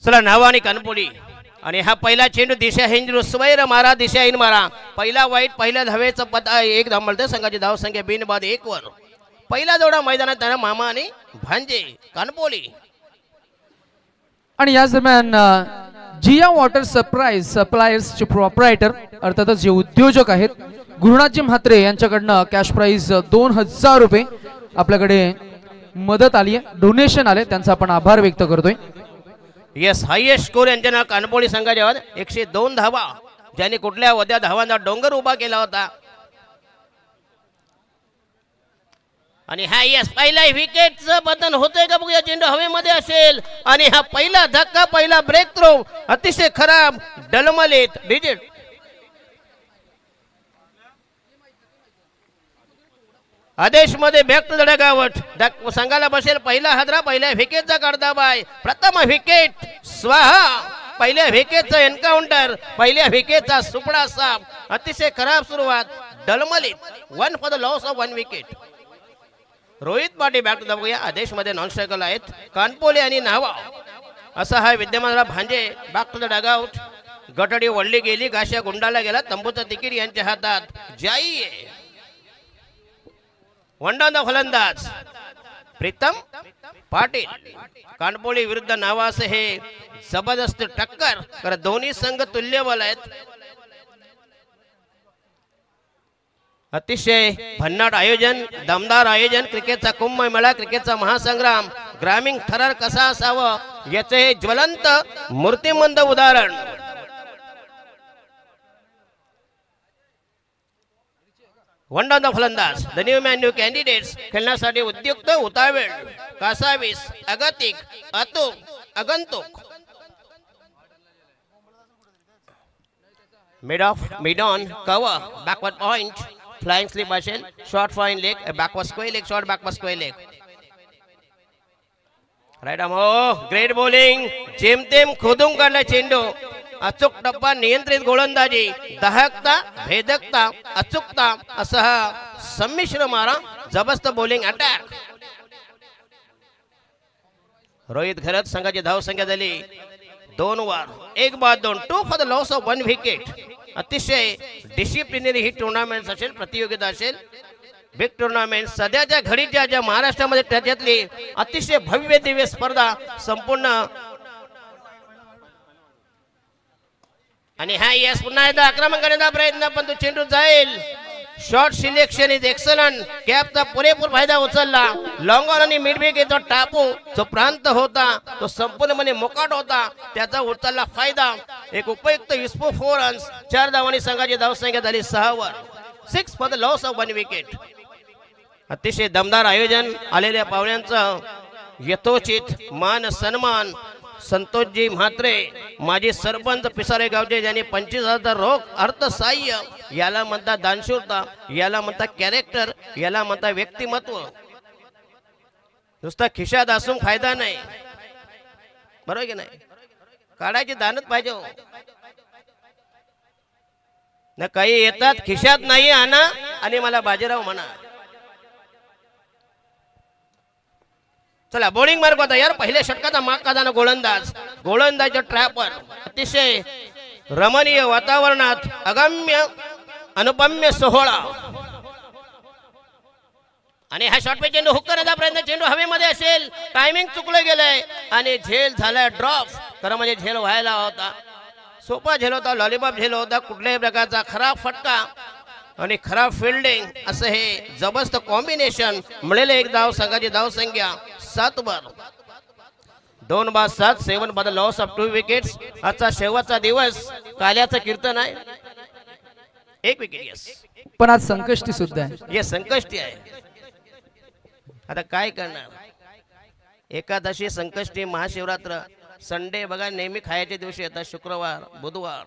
चला नावा आणि कानपुडी आणि हा पहिला चेंडू दिशा हिंद स्वैर मारा दिशा हिंद मारा. पहिला वाईट पहिल्या धावेचं पद एक धाव मिळते. संघाची धाव संख्या बिनबाद 1 वर. पहिला जोडा मैदानात त्यांना मामा आणि भांजे कानपोली. आणि याच दरम्यान जिया वॉटर सप्लायर्सचे प्रोप्रायटर अर्थातच जे उद्योजक आहेत गुरुनाथजी म्हात्रे यांच्याकडनं कॅश प्राइज 2000 रुपये आपल्याकडे मदत आली आहे, डोनेशन आले, त्यांचा आपण आभार व्यक्त करतोय. येस, हायेस्ट स्कोर यांच्या नाव कानपोली संघाच्या 102 धावा, ज्यांनी कुठल्या वद्या धावांचा डोंगर उभा केला होता. आणि हा येस पहिला विकेटचं बटन होतंय का बघूया. चेंडू हवेमध्ये असेल आणि हा पहिला धक्का पहिला ब्रेक थ्रो अतिशय खराब डलमलीत डिजिट. आदेश मध्ये बॅक टू द डगआउट. संघाला बसेल पहिला हादरा. पहिल्या विकेटचा कडदाबाय. प्रथम विकेट स्वाहा. पहिल्या विकेटचा एन्काउंटर. पहिल्या विकेटचा सुपडा साप. अतिशय खराब सुरुवात डलमलीत. 1 for the loss of 1 wicket. Rohit Patil back to the बघूया. आदेश मध्ये नॉन स्ट्रायकल आहेत कानपोली आणि नावा. असा हा विद्यमान भांजे बॅक टू द डगआउट. गटडी वळली गेली. गाशा गुंडाला गेला. तंबूचं तिकीट यांच्या हातात जाई. वंडांदा फलंदाज प्रीतम पाटील. कानपोली विरुद्ध नावास हे जबरदस्त टक्कर. कारण दोन्ही संघ तुल्यबल आहेत. अतिशय भन्नाट आयोजन, दमदार आयोजन. क्रिकेटचा कुंभमेळा, क्रिकेटचा महासंग्राम, ग्रामीण थरार कसा असावं याचे हे ज्वलंत मूर्तिमंत उदाहरण. वंडांदा फलंदाज the new man new candidates खेळण्यासाठी उद्युक्त, उतावेळ, कासावीस, अगतिक, अतुक, आगंतुक. Mid on cover backward point flying slip असेल. Short fine leg backward square leg. Short backward square leg. Right arm. Great bowling. जेमतेम खोदून काढला चेंडू. अचूक टप्पा, नियंत्रित गोलंदाजी, दाहकता, भेदकता, अचूकता असा हा संमिश्र मारा. जबरदस्त बॉलिंग अटॅक. रोहित घरत संघाची धाव संख्या झाली 2 वर. 1 बाद 2. 2 for the loss of 1 wicket. अतिशय डिसिप्लिनरी ही टुर्नामेंट असेल, प्रतियोगिता असेल, बिग टुर्नामेंट. सध्याच्या घडीच्या ज्या महाराष्ट्रामध्ये त्याच्यातली अतिशय भव्य दिव्य स्पर्धा संपूर्ण. आणि हा यस पुन्हा एकदा आक्रमण करण्याचा प्रयत्न, पण तो चेंडू जाईल. Short selection is excellent. Captcha पुरेपूर फायदा उचलला. लॉंग ऑन आणि मिड विकेटचा टापू जो प्रांत होता तो संपूर्णपणे मोकाट होता, त्याचा उचलला फायदा. एक उपयुक्त युसफुल 4 रन्स. 4 धावांनी संघाची धावसंख्या झाली 6 वर. 6 for the loss of 1 wicket. अतिशय दमदार आयोजन. आलेल्या पाहुण्यांचं यथोचित मान सन्मान. संतोषजी म्हात्रे माजी सरपंच पिसारे गावचे, ज्यांनी 25,000 रोख अर्थसहाय्य. याला म्हणतात दानशूरता, याला म्हणतात कॅरेक्टर, याला म्हणतात व्यक्तिमत्व. नुसता खिशात असून फायदा नाही, बरोबर की नाही. काढायची दानच पाहिजे हो ना. काही येतात खिशात नाही आणा आणि मला बाजीराव म्हणा. चला बॉलिंग मार्ग होता यार. पहिल्या षटकाचा माग काढाना गोलंदाज. गोलंदाजच्या ट्रॅपवर अतिशय रमणीय वातावरणात अगम्य अनुपम्य सोहळा. आणि हा शॉर्ट पे चेंडू हुक करण्याचा प्रयत्न. चेंडू हवेमध्ये असेल. टायमिंग चुकलं गेलंय आणि झेल झालाय ड्रॉप. खरं म्हणजे झेल व्हायला होता. सोपा झेल होता, लॉलीपॉप झेल होता. कुठल्याही प्रकारचा खराब फटका आणि खराब फिल्डिंग असं हे जबरदस्त कॉम्बिनेशन मिळेल. एक धाव. संघाची धाव संख्या 7 वर. 2 बाद 7. 7 for the loss of 2 wickets. आजचा शेवटचा दिवस. काल्याचं कीर्तन आहे. 1 विकेट. यस, पण आज संकष्टी सुद्धा आहे. येस, संकष्टी आहे. आता काय करणार. एकादशी, संकष्टी, महाशिवरात्र, संडे बघा नेहमी खायचे दिवशी येतात. शुक्रवार, बुधवार.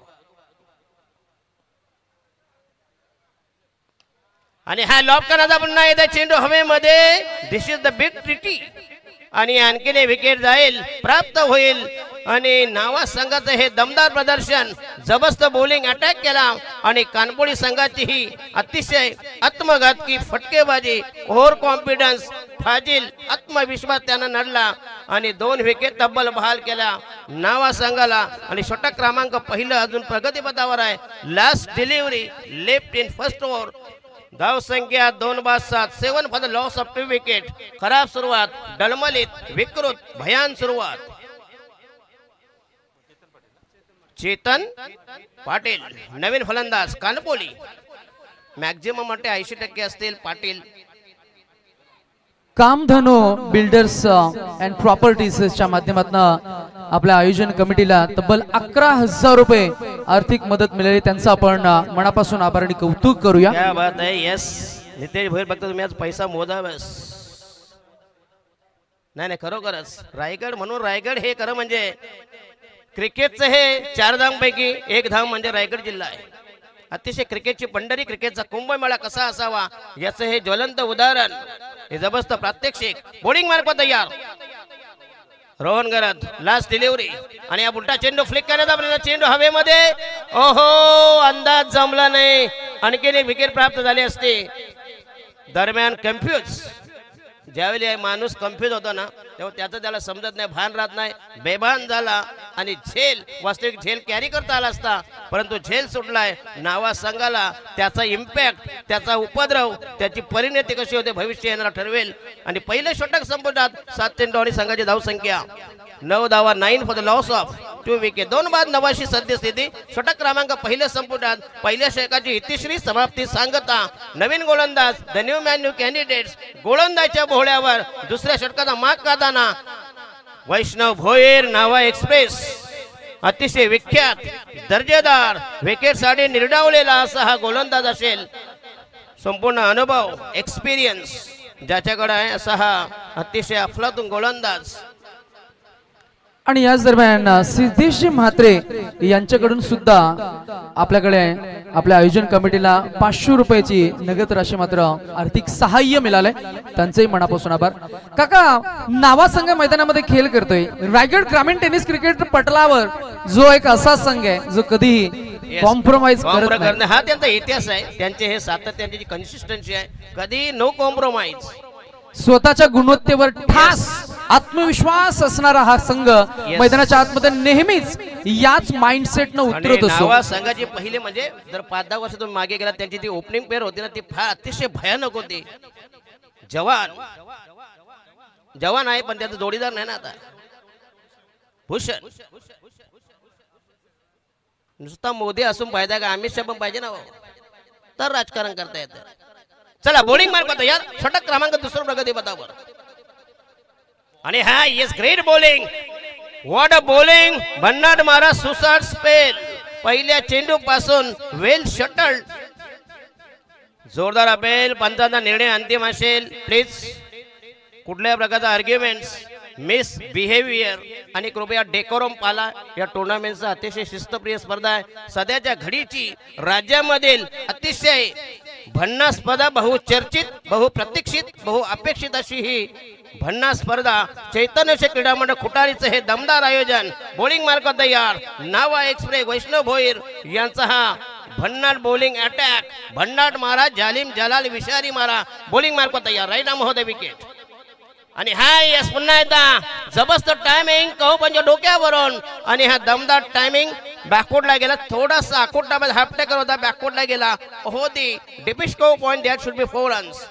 आणि हा लॉब करण्याचा पुन्हा येतात. चेंडू हवेमध्ये. दिस इज द बिग ट्रिटी. आणि आणखीन विकेट जाईल, प्राप्त होईल. आणि नावा संघाचं हे दमदार प्रदर्शन, जबरदस्त बॉलिंग अटॅक केला आणि कानपोळी संघाची ही अतिशय आत्मघातकी फटकेबाजी, ओव्हर कॉन्फिडन्स, फाजील आत्मविश्वास त्यानं नडला आणि 2 विकेट तब्बल बहाल केल्या नावा संघाला. आणि षटक क्रमांक पहिलं अजून प्रगतीपथावर आहे. Last delivery left in first over. धाव संख्या 2-7, 7 for the loss of 2 wicket. खराब सुरुवात, डळमळीत, विकृत, भयान सुरुवात. चेतन पाटील नवीन फलंदाज कानपोली. मॅक्झिमम वाटते 80% असतील पाटील. कामधनो बिल्डर्स अँड प्रॉपर्टीजच्या माध्यमातून आपल्या आयोजन कमिटीला तब्बल 11,000 रुपये आर्थिक मदत मिळाली. त्यांचं आपण मनापासून आभार आणि कौतुक करूया. क्या बात आहे. यस नितेश भोईर, फक्त तुम्ही आज पैसा मोजावस. नाही खरोखरच रायगड म्हणून रायगड हे खरं म्हणजे क्रिकेटचं हे 4 धामपैकी एक धाम म्हणजे रायगड जिल्हा आहे. अतिशय क्रिकेटची पंढरी, क्रिकेटचा कुंभमेळा कसा असावा याचं हे ज्वलंत उदाहरण. हे जबरदस्त प्रात्यक्षिक. बॉलिंग मार्क तयार. रोहन गरज लास्ट डिलिव्हरी आणि या बुलटा चेंडू फ्लिक करण्याचा प्रयत्न. चेंडू हवेमध्ये. ओहो, अंदाज जमला नाही. आणखीन एक विकेट प्राप्त झाली असते. दरम्यान कन्फ्यूज, ज्यावेळी माणूस कन्फ्यूज होतो ना तेव्हा त्याचं त्याला समजत नाही, भान राहत नाही, बेभान झाला आणि झेल, वास्तविक झेल कॅरी करता आला असता परंतु झेल सुटलाय. नावा संघाला त्याचा इम्पॅक्ट, त्याचा उपद्रव, त्याची परिणती कशी होते भविष्य येणारा ठरवेल. आणि पहिले षटक संपुटात 7 चेंडू आणि संघाची धावसंख्या 9 धावा, 9 for the loss of 2 wicket. 2-9 सद्यस्थिती. षटक क्रमांक पहिल्या संपुटात पहिल्या षटकाची इतिश्री समाप्ती सांगता नवीन गोलंदाज, the new man new candidates. गोलंदाजच्या भोवळ्यावर दुसऱ्या षटकाचा माग काढताना वैष्णव भोईर नावा एक्सप्रेस. अतिशय विख्यात, दर्जेदार, विकेटसाठी निर्डावलेला असा हा गोलंदाज असेल. संपूर्ण अनुभव, एक्सपिरियन्स ज्याच्याकडे आहे असा हा अतिशय अफलातून गोलंदाज. आणि याच दरम्यान सिद्धेशजी म्हात्रे यांच्याकडून सुद्धा आपल्याकडे आपल्या आयोजन कमिटीला 500 रुपयाची नगद राशी मात्र आर्थिक सहाय्य मिळालंय. त्यांचेही मनापासून आभार. काका, नावा संघ मैदानामध्ये खेळ करतोय. रायगड ग्रामीण टेनिस क्रिकेट पटलावर जो एक असा संघ आहे जो कधीही कॉम्प्रोमाइज करत नाही. हा त्यांचा इतिहास आहे. त्यांचे हे सातत्य, त्यांची कन्सिस्टन्सी आहे. कधी नो कॉम्प्रोमाइज. स्वतःच्या गुणवत्तेवर ठास आत्मविश्वास असणारा हा संघ मैदानाच्या आतमध्ये नेहमीच याच माइंडसेटनं उतरत असतो. नावा संघाची पहिले म्हणजे जर 5-10 वर्ष तुम्ही मागे गेला त्यांची ती ओपनिंग पेअर होती ना, ती फार अतिशय भयानक होती. जवान आहे पण त्याचा जोडीदार नाही ना आता. भूषण नुसता मोदी असून फायदा का, अमित शहा पण पाहिजे ना तर राजकारण करता येतं. चला बॉलिंग मार्क यार. षटक क्रमांक 2 प्रगती पथावर. आणि हा yes great bowling. What a bowling. भन्नाट मारा, सुसाट स्पेल. पहिल्या चेंडू पासून वेल शटल. जोरदार अपेल. पंचांचा निर्णय अंतिम असेल. प्लीज कुठल्या प्रकारचा आर्ग्युमेंट्स, मिस बिहेवियर आणि कृपया डेकोरम पाला. या टुर्नामेंटचा अतिशय शिस्तप्रिय स्पर्धा आहे. सध्याच्या घडीची राज्यामधील अतिशय भन्नाट स्पर्धा, बहुचर्चित, बहुप्रतीक्षित, बहुअपेक्षित अशी ही भन्नाट स्पर्धा. चैतन्य क्रीडा मंडळ खुटारीचं हे दमदार आयोजन. बॉलिंग मार्क तयार. नावा एक्सप्रेस वैष्णव भोईर यांचा हा भन्नाट बॉलिंग अटॅक. भन्नाट मारा, जालिम जलाल विषारी मारा. बॉलिंग मार्क तयार. राईट महोदय विकेट. आणि हा यस पुन्हा एकदा जबरदस्त टायमिंग कहू म्हणजे डोक्यावरून. आणि हा दमदार टायमिंग बॅकवर्डला गेला. थोडासा आखोटामध्ये हाफ टेकर होता, बॅकवर्डला गेला. होती डिपिस्को point. That should be 4 runs.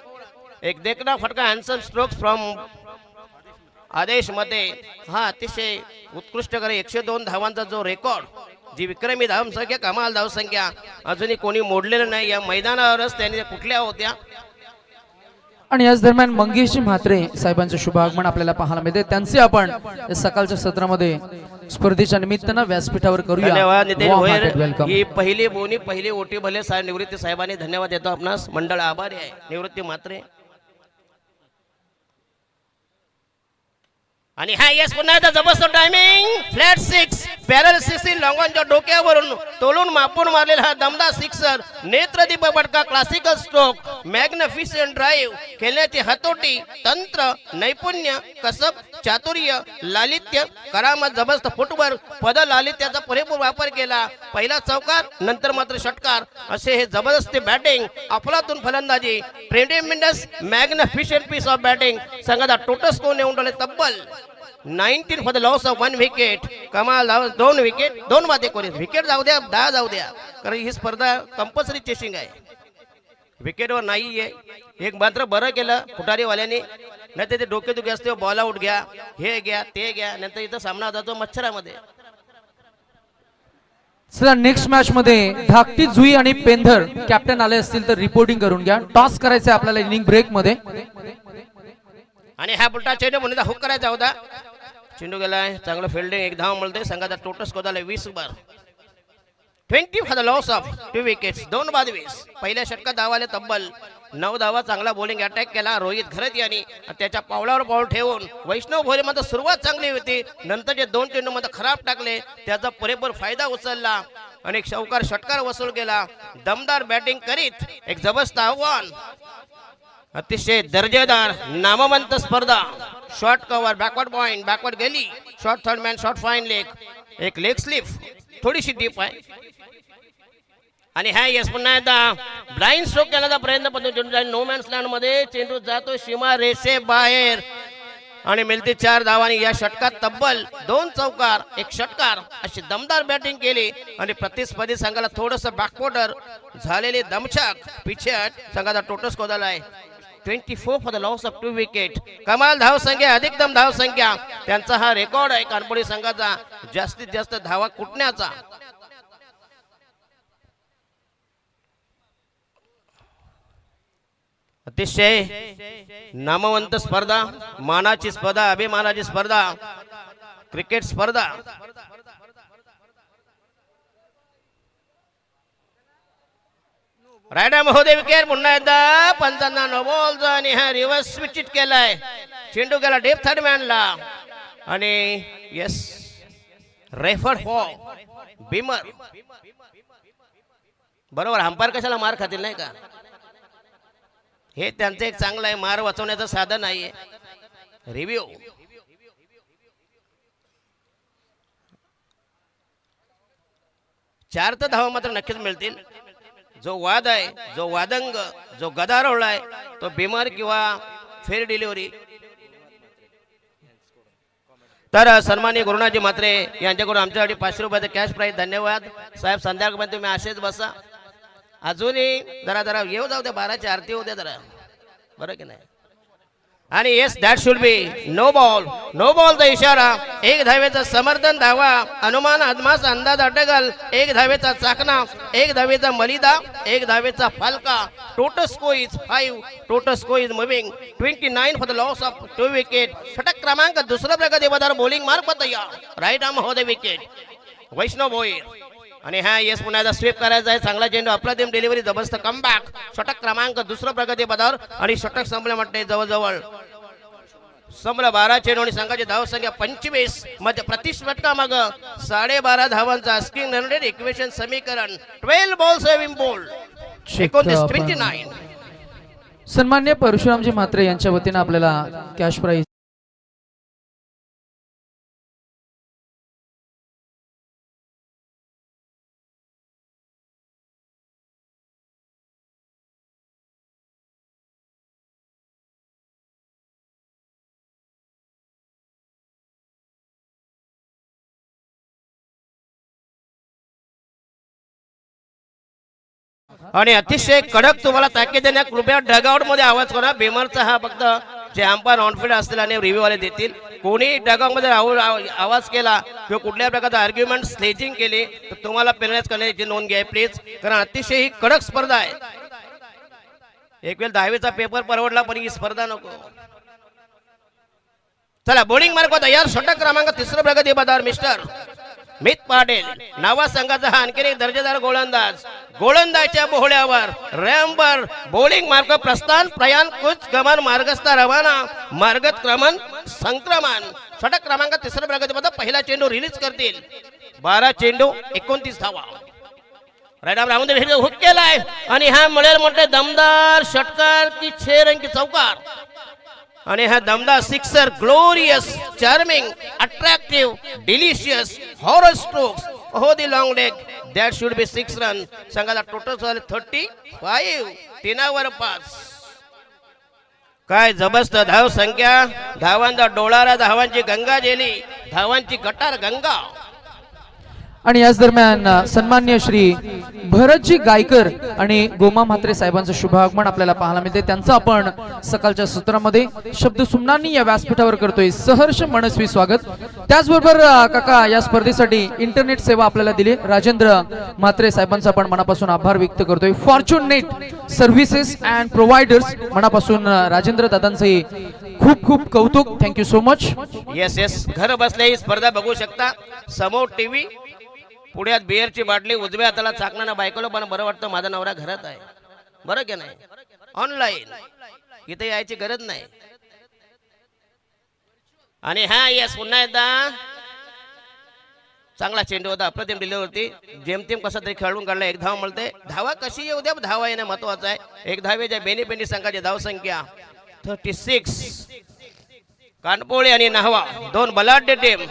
एक देखना फटका, हॅन्डसम स्ट्रोक्स फ्रॉम आदेश मध्ये. हा अतिशय उत्कृष्ट करे. 102 धावांचा जो रेकॉर्ड, जी विक्रमी धावसंख्या, कमाल धावसंख्या अजूनही कोणी मोडलेलं नाही. या मैदानावरच त्यांनी कुठल्या होत्या. आणि याच दरम्यान मंगेशजी म्हात्रे साहेबांचे शुभागमन आपल्याला पाहायला मिळते. त्यांचे आपण सकाळच्या सत्रामध्ये स्पर्धेच्या निमित्तानं व्यासपीठावर करूया. धन्यवाद नितेश भोईर. वेलकम. ही पहिली बोनी, पहिली ओटी भले साहेब निवृत्ती साहेबांनी धन्यवाद देतो आपणास. मंडळ आभारी आहे निवृत्ती म्हात्रे. आणि हा यस पुन्हा एकदा जबरदस्त टायमिंग. फ्लॅट 6 पॅरालिसिस लॉंगॉनच्या डोक्यावरून तोलून मापून मारलेला हा दमदार सिक्सर, नेत्रदीप फटका, क्लासिकल स्ट्रोक, मॅग्निफिसंट ड्राईव्ह, खेळण्याची हतोटी, तंत्र, नैपुण्य, कसब, चातुर्य, लालित्य, करामत, जबरदस्त फुटवर्क, पद लालित्याचा पुरेपूर वापर केला. पहिला चौकार, नंतर मात्र षटकार, असे हे जबरदस्त बॅटिंग, अफलातून फलंदाजी, ट्रेंडेमिंडस मॅग्निफिशंट पीस ऑफ बॅटिंग. संघाचा टोटल स्कोर नेऊन ठेवले तब्बल 19 for the loss of 1 wicket. कमाल धाव 2 विकेट, 2 बाद एकोणीस. विकेट जाऊ द्या, 10 जाऊ द्या, कारण ही स्पर्धा कंपल्सरी चेसिंग आहे. विकेटवर नाही आहे. एक मात्र बरं केलं पुटारीवाल्यांनी, नाही तर ते डोकेदुखी असते, बॉल आउट घ्या, हे घ्या, ते घ्या, नंतर इथं सामना जातो मच्छरामध्ये. चला नेक्स्ट मॅच मध्ये धाकटी जुई आणि पेंधर कॅप्टन आले असतील तर रिपोर्टिंग करून घ्या. टॉस करायचं आपल्याला इनिंग ब्रेक मध्ये. आणि हा बुलटा चेंडू म्हणून हुक करायचा होता. चेंडू गेलाय, चांगलं फिल्डिंग, एक धाव मिळते. संघाचा टोटल स्कोर झाला 20 over, 20 for the loss of 2 wickets, 2 बाद 20. पहिल्या षटकात धाव आले तब्बल 9 धावा. चांगला बॉलिंग अटॅक केला रोहित घरत यांनी, त्याच्या पावलावर पाऊल ठेवून वैष्णव भोरे मध्ये सुरुवात चांगली होती, नंतर जे 2 चेंडू मध्ये खराब टाकले त्याचा पुरेपूर फायदा उचलला आणि एक चौकार षटकार वसूल केला. दमदार बॅटिंग करीत एक जबरदस्त आव्हान, अतिशय दर्जेदार नामवंत स्पर्धा. Short cover, backward point, backward गेली, short third man, short fine leg, एक लेग स्लिप थोडीशी डीप आहे. आणि ह्या यस पुन्हा एकदा ब्लाइंड स्ट्रोक करण्याचा प्रयत्न पण चेंडू नो मॅन्स लँड मध्ये चेंडू जातो सीमा रेषे बाहेर आणि मिळते 4 धावांनी. या षटकात तब्बल 2 चौकार, 1 षटकार अशी दमदार बॅटिंग केली आणि प्रतिस्पर्धी संघाला थोडस बॅकवॉटर झालेले दमछाक पिछेहट. संघाचा टोटल स्कोर झाला आहे 24 for the loss of 2 wicket. कमाल धाव संख्या, अधिकतम धाव संख्या, त्यांचा हा रेकॉर्ड आहे कानपुडी संघाचा जास्तीत जास्त धावा कुटण्याचा. अतिशय नामवंत स्पर्धा, मानाची स्पर्धा, अभिमानाची स्पर्धा, क्रिकेट स्पर्धा. रायडा महोदय विकेट. पुन्हा एकदा पंचांना नो बॉल आणि हा रिव्हर्स स्विच केलाय. चेंडू गेला डेप थर्ड मॅनला आणि यस रेफर्ड फॉर बिमर. बरोबर, अंपायर कशाला मार खातील नाही का, हे त्यांचं एक चांगलं आहे, मार वाचवण्याचं साधन आहे. रिव्ह्यू चार तर धावा मात्र नक्कीच मिळतील. जो वाद आहे, जो वादंग, जो गदारोळ आहे तो बिमर किंवा फेर डिलिव्हरी. तर सन्माननीय गुरुनाथजी म्हात्रे यांच्याकडून आमच्यासाठी 500 रुपयाचं कॅश प्राईज. धन्यवाद साहेब. संध्याकाळपर्यंत तुम्ही असेच बसा, अजूनही जरा येऊ जाऊ द्या, 12ची आरती होते जरा, बरं की नाही. आणि yes that should be no ball. No बॉलचा इशारा, 1 धावेचा समर्थन, धावा अनुमान अदमास अंदाज अटकल, 1 धावेचा चाकणा, 1 धावेचा मलिदा, 1 धावेचा फालका. Total score is 5. Total score is moving 29 for the loss of 2 wicket. षटक क्रमांक 2 प्रगतीपदावर बॉलिंग मार्फत राईट आर्म महोदय विकेट वैष्णव भोईर. आणि हा येस पुन्हा स्वीप करायचा आहे. चांगला चेंडू, अप्रतिम डिलिव्हरी, जबरदस्त कमबॅक. षटक क्रमांक 2 प्रगतीपदावर आणि षटक संपले म्हणते जवळजवळ संपला 12 चेंडू आणि संघाची धाव संख्या 25 मध्ये प्रतिस्पर्धा मग 12.5 धावांचा आस्किंग रन रेट इक्वेशन समीकरण 12 बॉल सेव्हिंग बॉल 29. सन्मान्य परशुरामजी म्हात्रे यांच्या वतीने आपल्याला कॅश प्राईज. आणि अतिशय कडक तुम्हाला ताकीद देण्या कृपया डगआउट मध्ये आवाज करा. बेमरचा हा फक्त जे अंपायर ऑनफिल्ड असतील आणि रिव्ह्यू वाले देतील. कोणी डगआउट मध्ये आवाज केला किंवा कुठल्या प्रकारचा आर्ग्युमेंट स्लेजिंग केली तर तुम्हाला पेनलाइज करण्याची नोंद घ्या प्लीज, कारण अतिशय ही कडक स्पर्धा आहे. एक वेळ 10वीचा पेपर परवडला पण ही स्पर्धा नको. चला बॉलिंग मार्क तयार. षटक क्रमांक 3 प्रगती पदावर मिस्टर मित पाटील नावा संघाचा हा आणखी एक दर्जेदार गोलंदाज. गोलंदाजच्या बोहळ्यावर रॅम्बर बॉलिंग मार्ग प्रस्थान प्रयाण कुच गमन मार्गस्थ रवाना मार्गत क्रमण संक्रमण. षटक क्रमांक 3 प्रगती पद पहिला चेंडू रिलीज करतील. 12 चेंडू 29 धावा. राईट आर्म राहून दे हुक केलाय आणि हा मिळेल मोठे दमदार षटकार की 6 रन की चौकार. आणि हा दमदार sixer glorious charming attractive delicious horror strokes हो the long leg that should be 6 run. संघाचा टोटल झाले 35 तीनावर 5. काय जबरदस्त धाव संख्या, धावांचा डोळारा, धावांची गंगा जेली, धावांची गटार गंगा. आणि याच दरम्यान सन्मान्य श्री भरतजी गायकर आणि गोमा म्हात्रे साहेबांचं शुभ आगमन आपल्याला पाहायला मिळते. त्यांचं आपण सकाळच्या सत्रामध्ये शब्द सुमनांनी या व्यासपीठावर करतोय सहर्ष मनस्वी स्वागत. त्याचबरोबर काका या स्पर्धेसाठी इंटरनेट सेवा आपल्याला दिली राजेंद्र म्हात्रे साहेबांचा आपण मनापासून आभार व्यक्त करतोय. Fortune net services and providers मनापासून राजेंद्र दादांचे खूप खूप कौतुक. Thank you so much. Yes yes, घर बसल्या ही स्पर्धा बघू शकता. समोर टीव्ही, पुढ्यात बिअरची बाटली, उजव्या हाताला चाकणा बायकोला पण बरं वाटतं माझा नवरा घरात आहे. बरं की नाही? ऑनलाईन इथे यायची गरज नाही. आणि हा येस पुन्हा एकदा चांगला चेंडू होता, अप्रतिम डिलिव्हरी होती. जेमतेम कसा तरी खेळून काढला. एक धाव मिळते. धावा कशी येऊ द्या, धावा येणं महत्वाचं आहे. एक धावेच्या बेनीपेंडी संघाची धाव संख्या 36. कानपोळे आणि नाहवा दोन बलाढ्य टीम,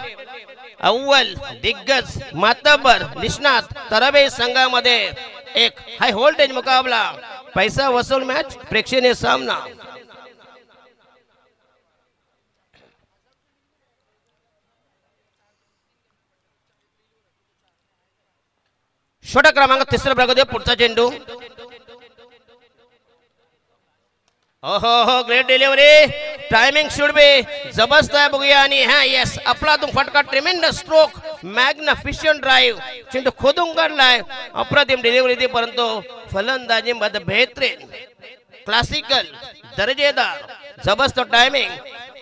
अव्वल दिग्गज मातबर निष्णात तरबे संघामध्ये एक हाय व्होल्टेज मुकाबला, पैसा वसूल मॅच, प्रेक्षणीय सामना. षटक क्रमांक 3 प्रगती. पुढचा चेंडू. ओहो हो, ग्रेट डिलिव्हरी. टायमिंग शुड बी जबरदस्त आहे. बघूया. आणि हा येस अफलातून फटका, ट्रिमेंडस स्ट्रोक, मॅग्निफिशियंट ड्राईव्ह. चेंडू खोदून काढलाय. अप्रतिम डिलिव्हरी ती, परंतु फलंदाजी मध्ये बेहतरीन, क्लासिकल, दर्जेदार, जबरदस्त टायमिंग.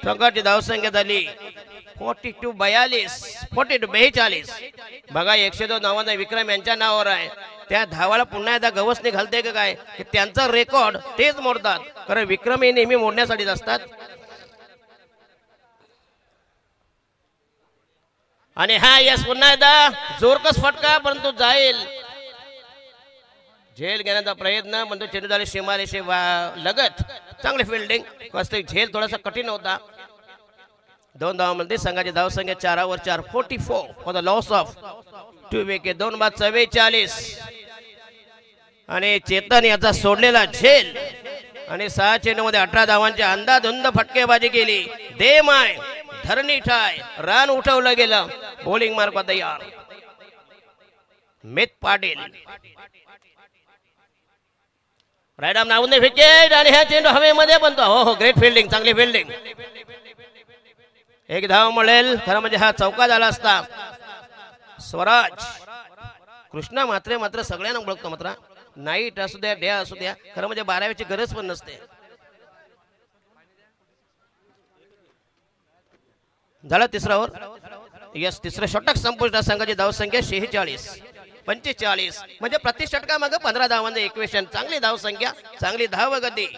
संघाची धावसंख्या झाली 42 बघा. 102 नावाचा विक्रम यांच्या नावावर आहे. त्या धावाला पुन्हा एकदा गवसणी घालते का काय, की त्यांचा रेकॉर्ड तेच मोडतात. कारण विक्रम हे नेहमी मोडण्यासाठीच असतात. आणि हा यस पुन्हा एकदा जोरकस फटका, परंतु जाईल. झेल घेण्याचा प्रयत्न, पण तो चेंडू झाले सीमारेषे लगत. चांगली फिल्डिंग. कसं झेल थोडासा कठीण होता. 2 धावांमध्ये संघाची धावसंख्या 4 वर 4 44 for the loss of 2 wicket. 2 बाद 44. आणि चेतन याचा सोडलेला झेल आणि 6 चेंडूमध्ये 18 धावांची अंदाधुंद फटकेबाजी केली. दे माय धरणी ठाय, रन उठवलं गेलं. बॉलिंग मार्क तयार. मित पाटील राईट आर्म नावून विकेट. आणि हा चेंडू हवेमध्ये बनतो. हो हो, ग्रेट फिल्डिंग, चांगली फिल्डिंग. एक धाव मिळेल. खरं म्हणजे हा चौका झाला असता. स्वराज कृष्णा म्हात्रे मात्र सगळ्यांना ओळखतो. मात्र नाईट असू द्या, डे असू द्या, खरं म्हणजे 12वीची गरज पण नसते. झाला 3रा ओव्हर. यस, 3रं षटक संपुष्ट. संघाची धावसंख्या 45 म्हणजे प्रति षटकामागे 15 धावांचे इक्वेशन. चांगली धावसंख्या, चांगली धावगती.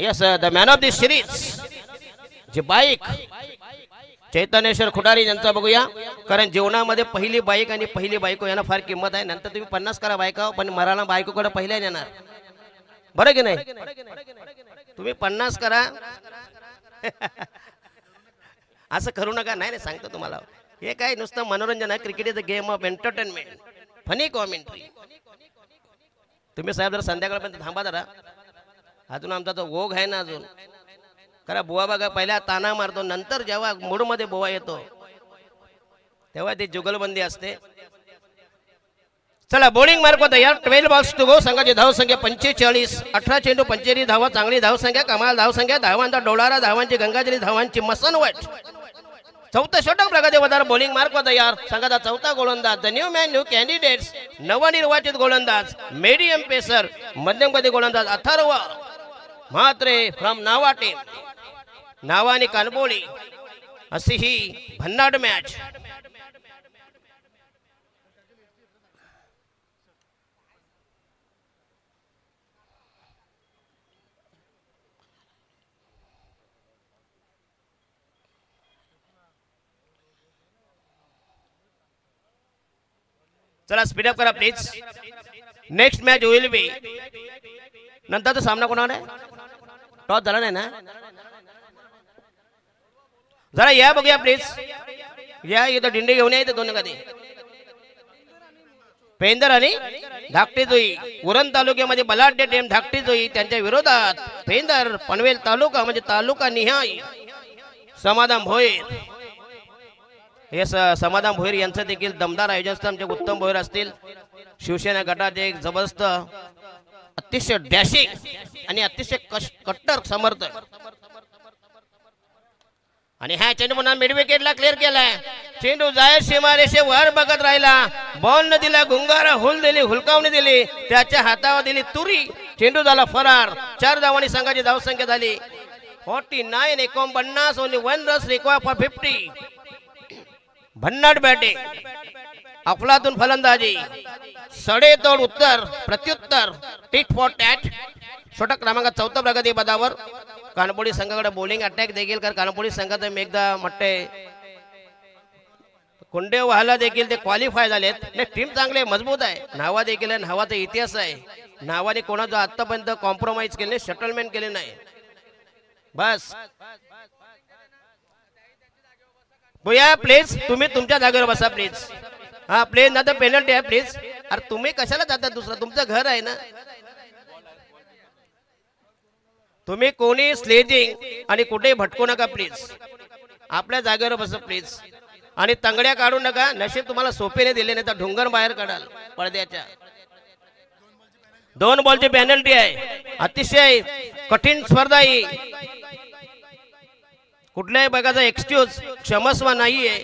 Yes, the man of the series जी बाईक चैतन्येश्वर खुटारी यांचा बघूया. कारण जीवनामध्ये पहिली बाईक आणि पहिली बायको यांना फार किंमत आहे. नंतर तुम्ही 50 करा बायका, पण मराला बायकोकडे पहिल्या येणार. बरं की नाही? तुम्ही 50 करा असं करू नका. नाही सांगतो तुम्हाला, हे काय नुसतं मनोरंजन आहे. Cricket is a game of entertainment, funny commentary. तुम्ही साहेब जरा संध्याकाळपर्यंत थांबा जरा. अजून आमचा तो ओघ आहे ना अजून. करा बुवा बघा, पहिल्या ताना मारतो, नंतर जेव्हा मूडमध्ये बुवा येतो तेव्हा ती जुगलबंदी असते. चला बॉलिंग मार्क होता यार. 12 बॉल्स टू गो. संघाची धावसंख्या 45. 18 चेंडू 45 धावा. चांगली धावसंख्या, कमाल धावसंख्या, धावांचा डोलारा, धावांची गंगाजली, धावांची मसनवट. चौथा षटक प्रगती वधार. बॉलिंग मार्क होता यार. संघाचा चौथा गोलंदाज, the new man new candidates, नवनिर्वाचित गोलंदाज, मीडियम पेसर, मध्यम गती गोलंदाज अथर्व म्हात्रे फ्रॉम नावा टीम. नावा आणि कानपोळी अशी ही भन्नाट मॅच. चला स्पीडअप करा प्लीज. नेक्स्ट मॅच होईल बी. नंतरचा सामना कोणावर आहे? टॉस झाला नाही ना? जरा या बघूया प्लीज. या इथं दिंडी घेऊन या. इथं दोन कधी पेंदर आणि धाकटी जोई. उरण तालुक्यामध्ये बलाढ्य टीम धाकटी जोई त्यांच्या विरोधात पेंदर पनवेल तालुका म्हणजे तालुका निहाय समाधान भोईर. हे समाधान भोईर यांचं देखील दमदार आयोजन असतं. आमचे उत्तम भोईर असतील. शिवसेना गटात एक जबरदस्त अतिशय डॅशिंग आणि अतिशय कट्टर समर्थक. आणि ह्या चेंडू पुन्हा मिड विकेटला क्लिअर केलाय. चेंडू जाय सीमारेषेवर बघत राहिला. बॉल न दिला, गुंगारा हुल दिली, हुलकावणी दिली, त्याच्या हातावर दिली तुरी. चेंडू झाला फरार. 4 धावांनी संघाची धावसंख्या झाली 49. 49. Only 1 run required for 50. भन्नाट बॅटिंग, अफलातून फलंदाजी, सडेतोड उत्तर प्रत्युत्तर, टिट फॉर टॅट. षटक क्रमांक 4 प्रगती पदावर. कानपोळी संघाकडे बॉलिंग अटॅक देखील, कारण कानपोळी संघाचं मी एकदा म्हटते कुंडे व्हायला देखील ते क्वालिफाय झालेत. टीम चांगली मजबूत आहे. नावा देखील आहे, नावाचा इतिहास आहे. नावाने कोणाचं आतापर्यंत कॉम्प्रोमाइज केले, सेटलमेंट केले नाही. बस भैया प्लीज तुम्ही तुमच्या जागेवर बसा प्लीज. हा प्लीज, ना तर पेनल्टी आहे प्लीज. अरे तुम्ही कशाला जाता? दुसरं तुमचं घर आहे ना. तुम्ही कोणी स्लेजिंग आणि कुठे भटकू नका प्लीज. आपल्या जागेवर बसा प्लीज. आणि तंगड्या काढू नका. नशीब तुम्हाला सोपेने दिले नाही तर ढुंगर बाहेर काढाल पडद्याच्या. 2 बॉलची पेनल्टी आहे. अतिशय कठीण स्पर्धा ही. कुठल्याही प्रकारचा एक्सक्यूज क्षमस्व नाहीये.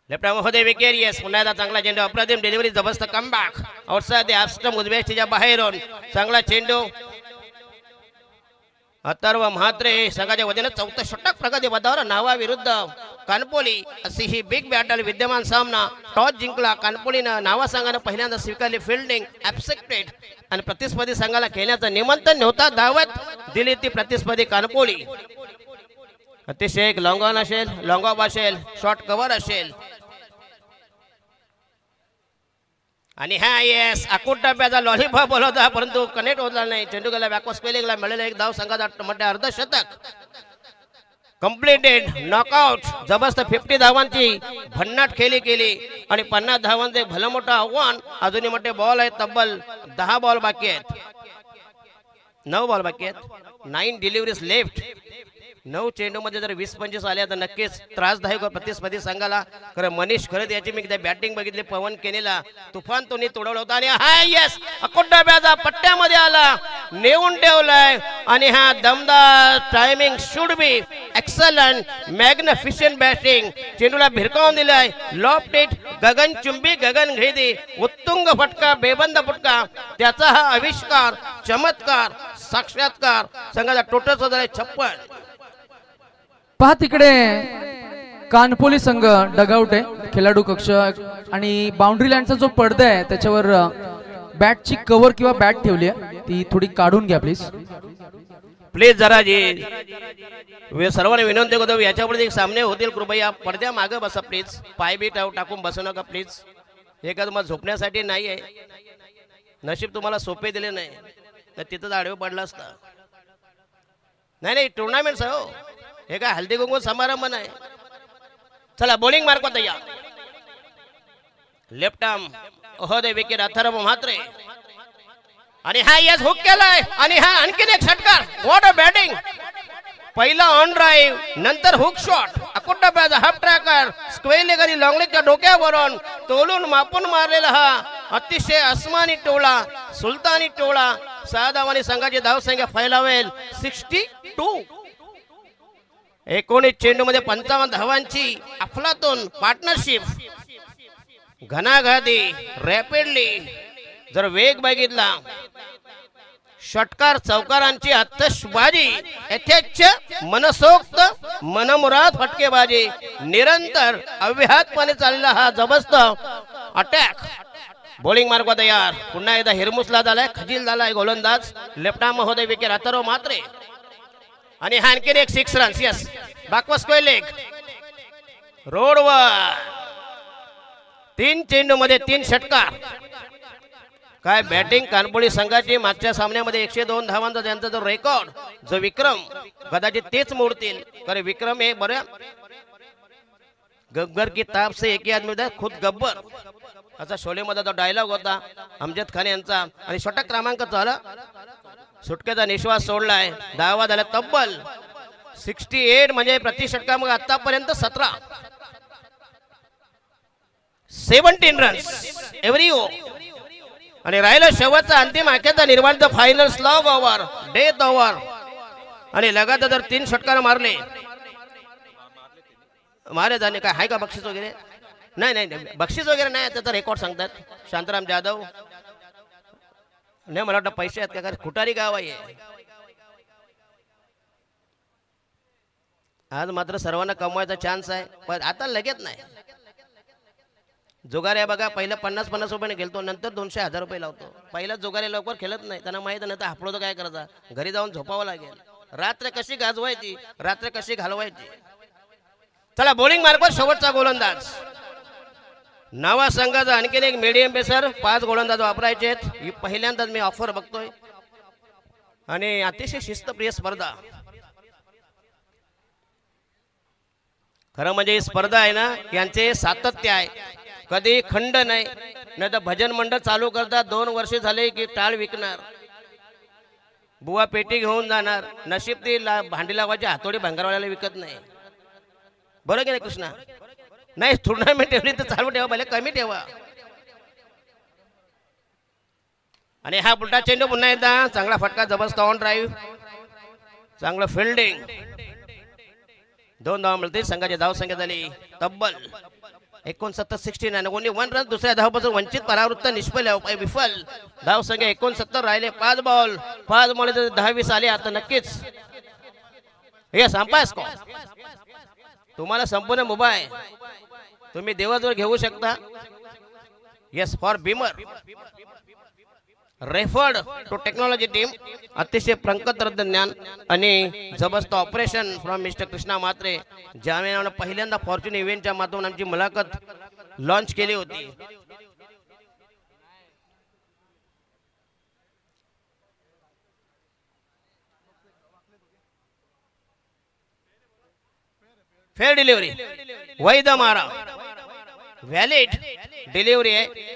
लेफ्ट मध्ये विकेट. येस, पुन्हा एकदा चांगला चेंडू, अप्रतिम डिलिव्हरी, जबरदस्त कमबॅक आउटसाइड द ऑफ उजव्याच्या बाहेरून चांगला चेंडू. अथर्व म्हात्रे संघाच्या वतीने 4थं षटक प्रगती पदावर. नावा विरुद्ध कानपोली अशी ही बिग बॅटल विद्यमान सामना. टॉस जिंकला कानपोलीनं. नावा संघानं पहिल्यांदा स्वीकारली फिल्डिंग ऍक्सेप्टेड आणि प्रतिस्पर्धी संघाला खेळण्याचं निमंत्रण नव्हता. धावत दिली ती प्रतिस्पर्धी कानपोली. अतिशय एक लॉंग ऑन असेल, लॉंग ऑफ असेल, शॉर्ट कव्हर असेल. आणि हा येस अकूट टप्प्याचा लॉलीपॉप बोलवता परंतु कनेक्ट होता नाही. चेंडू गेला बॅकवर्ड स्पेलिंगला. मिळालेला एक धाव संघाचा म्हणजे अर्धशतक कंप्लीटेड. नॉकआउट. जबरदस्त 50 धावांची भन्नाट खेळी केली आणि 50 धावांचे भलं मोठं आव्हान. अजूनही मोठे बॉल आहेत. तब्बल 10 बॉल बाकी आहेत. 9 बॉल बाकी आहेत. 9 डिलिव्हरीज लेफ्ट. 9 चेंडू मध्ये जर 20-25 आल्या तर नक्कीच त्रासदायक प्रतिस्पर्धी संघाला. खरं मनीष खरं याची मी बॅटिंग बघितली. पवन केनेला तुफान तोनी तोडवला होता. आणि हा येस अकोट डब्याचा पट्ट्यामध्ये आला, नेऊन ठेवलाय. आणि हा दमदार timing should be excellent magnificent batting. चेंडूला भिरकावून दिलाय. लॉफ्ट इट, गगनचुंबी, गगनभेदी, उत्तुंग फटका, बेबंद फटका. त्याचा हा आविष्कार, चमत्कार, साक्षात्कार. संघाचा टोटल झालाय 56. पहा तिकडे कानपोली संघ डगआउट आहे. खेळाडू कक्ष आणि बाउंड्री लाईनचा जो पडदा आहे त्याच्यावर बॅटची कव्हर किंवा बॅट ठेवली आहे, ती थोडी काढून घ्या प्लीज. प्लीज जरा जी सर्वांना विनंती करतो, याच्यापुढे सामने होतील कृपया पडद्या मागे बसा प्लीज. पाय बी टाकून बसू नका प्लीज. हे का तुम्हाला झोपण्यासाठी नाही आहे. नशीब तुम्हाला सोपे दिले नाही तर तिथंच आडवे पडला असता. नाही टुर्नामेंट हो, हे काय हल्दी कुंकू समारंभ नाही. चला बॉलिंग मार्क होता या. लेफ्ट आर्म अहोदय विकेट अथर्व म्हात्रे आणि हा यस हुक केलाय आणि हा आणखीन एक षटकार. What a batting. पहिला ऑन ड्राईव्ह नंतर hook shot Akota badge half tracker square leg आणि लॉंग लेगच्या डोक्यावरून तोलून मापून मारलेला हा अतिशय अस्मानी टोळा सुलतानी टोळा 6 धावांनी संघाची धावसंख्या फैलावेल 62. 19 चेंडूमध्ये 55 धावांची अफलातून पार्टनरशिप. घनाघाती रॅपिडली जर वेग बघितला षटकार चौकारांची आतषबाजी यथेच्छ मनसोक्त मनमुराद फटकेबाजी निरंतर अव्याहतपणे चाललेला हा जबरदस्त अटॅक. बॉलिंग मार्ग तयार. पुन्हा एकदा हिरमुसला झालाय खजील झालाय गोलंदाज लेफ्ट आर्म महोदय विकेट अथर्व म्हात्रे आणि हा आणखीन एक 6 runs. Yes backward square leg रोडवर 3 चेंडू मध्ये 3 षटकार. काय बॅटिंग कानपुडी संघाची. मागच्या सामन्यामध्ये 102 धावांचा त्यांचा जो रेकॉर्ड जो विक्रम कदाचित तेच मोडतील. कारण विक्रम हे बऱ्या गब्बर की ताप से एक ही आदमी होता खुद गब्बर असा शोलेमध्ये तो डायलॉग होता अमजद खान यांचा. आणि षटक क्रमांक झाला सुटकेचा निश्वास सोडलाय. धावा झाला तब्बल 68 म्हणजे प्रति षटकामध्ये आतापर्यंत 17 रन्स एव्हरी ओव्हर. आणि राहिलं शेवटचा अंतिम आख्याचा निर्माण final slog over death over. आणि लगातार जर 3 षटकार मारले जाणे काय आहे का बक्षीस वगैरे. नाही बक्षीस वगैरे नाही. त्याचा रेकॉर्ड सांगतात शांताराम जाधव. नाही मला वाटतं पैसे आहेत का. खुटारी गाव आहे आज. मात्र सर्वांना कमवायचा चान्स आहे पण आता लगेच नाही. जुगारे बघा पहिलं 50-50 रुपयाने खेळतो नंतर 200-1000 रुपये लावतो. पहिला जुगारे लवकर खेळत नाही त्यांना माहित नाही तर हापलो तर काय करायचा. घरी जाऊन झोपावं लागेल. रात्र कशी गाजवायची रात्र कशी घालवायची. चला बॉलिंग मार्गावर शेवटचा गोलंदाज. नवा संघाचा आणखीन एक मीडियम पेसर 5 गोलंदाज वापरायचे आहेत. ही पहिल्यांदाच मी ऑफर बघतोय आणि अतिशय शिस्तप्रिय स्पर्धा. खरं म्हणजे ही स्पर्धा आहे ना यांचे सातत्य आहे. कधी खंड नाही. नाही तर भजन मंडळ चालू करतात 2 वर्ष झाले की टाळ विकणार बुवा पेटी घेऊन जाणार. नशीब ती भांडी लावायची हातोडी भंगारवाल्याला विकत नाही. बरोबर की नाही कृष्णा. नाही टुर्नामेंट ठेवली तर चालू ठेवा भले कमी ठेवा. आणि हा बुलटा चेंडू पुन्हा एकदा चांगला फटका जबरदस्त ऑन ड्राईव्ह चांगलं फिल्डिंग. 2 धावा मिळतील. संघाची धावसंख्या झाली तब्बल 69-69. Only 1 run. दुसऱ्या धावापासून वंचित परावृत्त निष्फळ विफल. धावसंख्या 69 राहिले. 5 बॉल 10-20 आले. आता नक्कीच हे संपाय स्कोर. तुम्हाला संपूर्ण मुभा आहे. तुम्ही दिवसभर घेऊ शकता. Yes for beamer referred to technology team. अतिशय प्रंकट तंत्रज्ञान आणि जबरदस्त operation from Mr Krishna Mhatre ज्याने पहिल्यांदा फॉर्च्यून इव्हेंटच्या माध्यमातून आमची मुलाखत लॉन्च केली होती. फेअर डिलिव्हरी वैध मारा व्हॅलिड डिलिव्हरी आहे.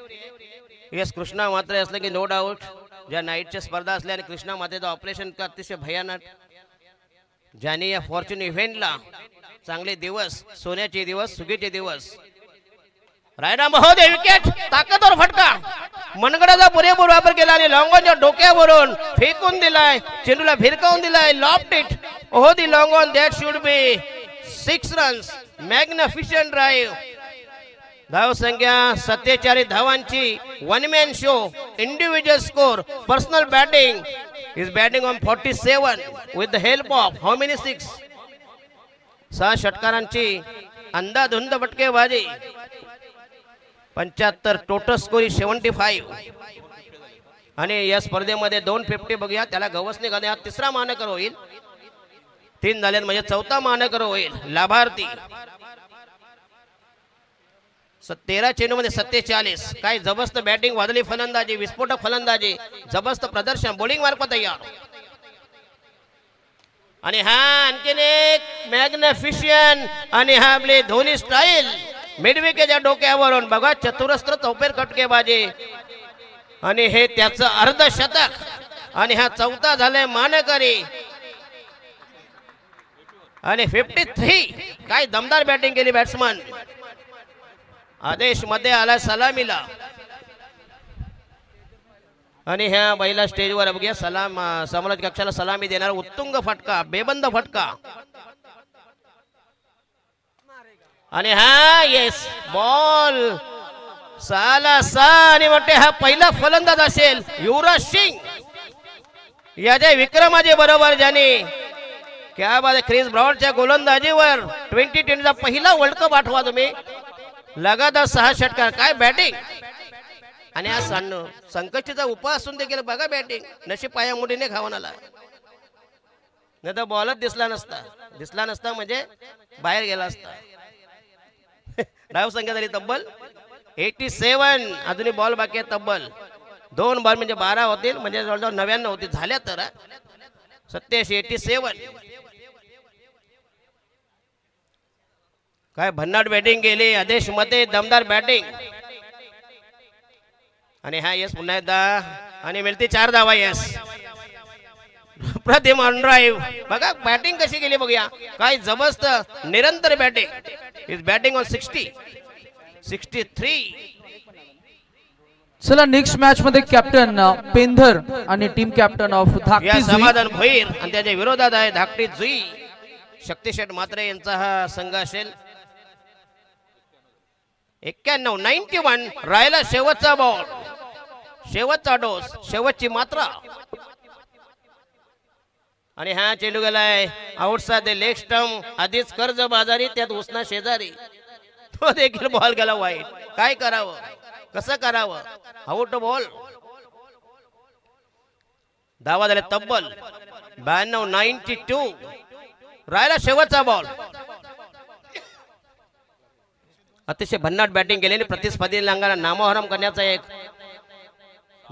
येस कृष्णा म्हात्रे असलं की नो डाऊट. ज्या नाईटच्या स्पर्धा असल्या आणि कृष्णा म्हात्रेचं ऑपरेशन का अतिशय भयानक. ज्याने या फॉर्च्यून इव्हेंटला चांगले दिवस सोन्याचे दिवस सुगीचे दिवस. रायडा महोदय विकेट ताकदवर फटका मनगडाचा पुरेपूर वापर केला आणि लॉंगॉनच्या डोक्यावरून फेकून दिलाय. चेंडूला भिरकावून दिलाय. Loft it oh the long on that should be 6 runs. Magnificent drive. धावसंख्या 47 धावांची. 1 man show. Individual score. Personal batting is batting on 47 with the help of how many 6. 6 षटकारांची अंदाधुंद फटकेबाजी. 75 टोटल स्कोर 75. आणि या स्पर्धेमध्ये 250 बघूया. त्याला गवसणी घालणे हा 3रा मानकर होईल. 3 झाले म्हणजे 4था मानकर होईल. लाभार्थी 13 चेंडूमध्ये 47. काय जबरदस्त बॅटिंग वादळी फलंदाजी विस्फोटक फलंदाजी जबरदस्त प्रदर्शन. बॉलिंग मार्ग तयार. आणि हा आणखीन एक मॅग्निफिशियन आणि हा आपले धोनी स्टाईल मिडविकेच्या डोक्यावरून बघा चतुरस्त्र चौफेर फटकेबाजी आणि हे त्याचं अर्धशतक आणि हा चौथा झालाय मानकरी आणि 53. काय दमदार बॅटिंग केली बॅट्समन. आदेश मध्ये आला सलामीला आणि ह्या बैला स्टेजवर बघूया सलाम समालोचक कक्षाला सलामी देणार उत्तुंग फटका बेबंद फटका आणि हा येस बॉल साला सा आणि म्हणते हा पहिला फलंदाज असेल युवराज सिंग याच्या विक्रमाचे बरोबर ज्याने क्या बात आहे क्रिस ब्रॉडच्या गोलंदाजीवर 2020चा पहिला वर्ल्ड कप आठवा तुम्ही लगातार 6 षटकार. काय बॅटिंग आणि हा संकष्टीचा उपाय असून देखील बघा बॅटिंग नशीब पाया मुठीने खाऊन आला नाही तर बॉलच दिसला नसता म्हणजे बाहेर गेला असता. धाव संख्या झाली तब्बल 87. अजूनही बॉल बाकी आहे तब्बल 2 बॉल म्हणजे 12 होतील म्हणजे जवळजवळ 99 होतील झाल्या तर 87 87. काय भन्नाट बॅटिंग केली आदेश मध्ये दमदार बॅटिंग आणि हा यस पुन्हा एकदा आणि मिळते 4 धावा यस प्रतिम ऑन ड्राईव्ह. बघा बॅटिंग कशी केली बघूया काय जबरदस्त निरंतर बॅटिंग इज बॅटिंग ऑन 60 63. चला नेक्स्ट मॅच मध्ये कॅप्टन पेंधर आणि टीम कॅप्टन ऑफ धाकटी जुई समाधान भोईर आणि त्याच्या विरोधात आहे धाकटी जुई शक्ती शेठ मात्रे यांचा हा संघ असेल. 91 91 राहिला शेवटचा बॉल शेवटचा डोस शेवटची मात्रा आणि हा चेंडू गेलाय आउटसाइड द लेग स्टंप आधीच कर्ज बाजारी त्यात उसना शेजारी तो देखील बॉल गेला वाईट. काय करावं कसं करावं आउट बॉल. धावा झाले तब्बल 92 92 राहिला शेवटचा बॉल. अतिशय भन्नाट बॅटिंग केलेली प्रतिस्पर्धी संघाला नामोहरम करण्याचा एक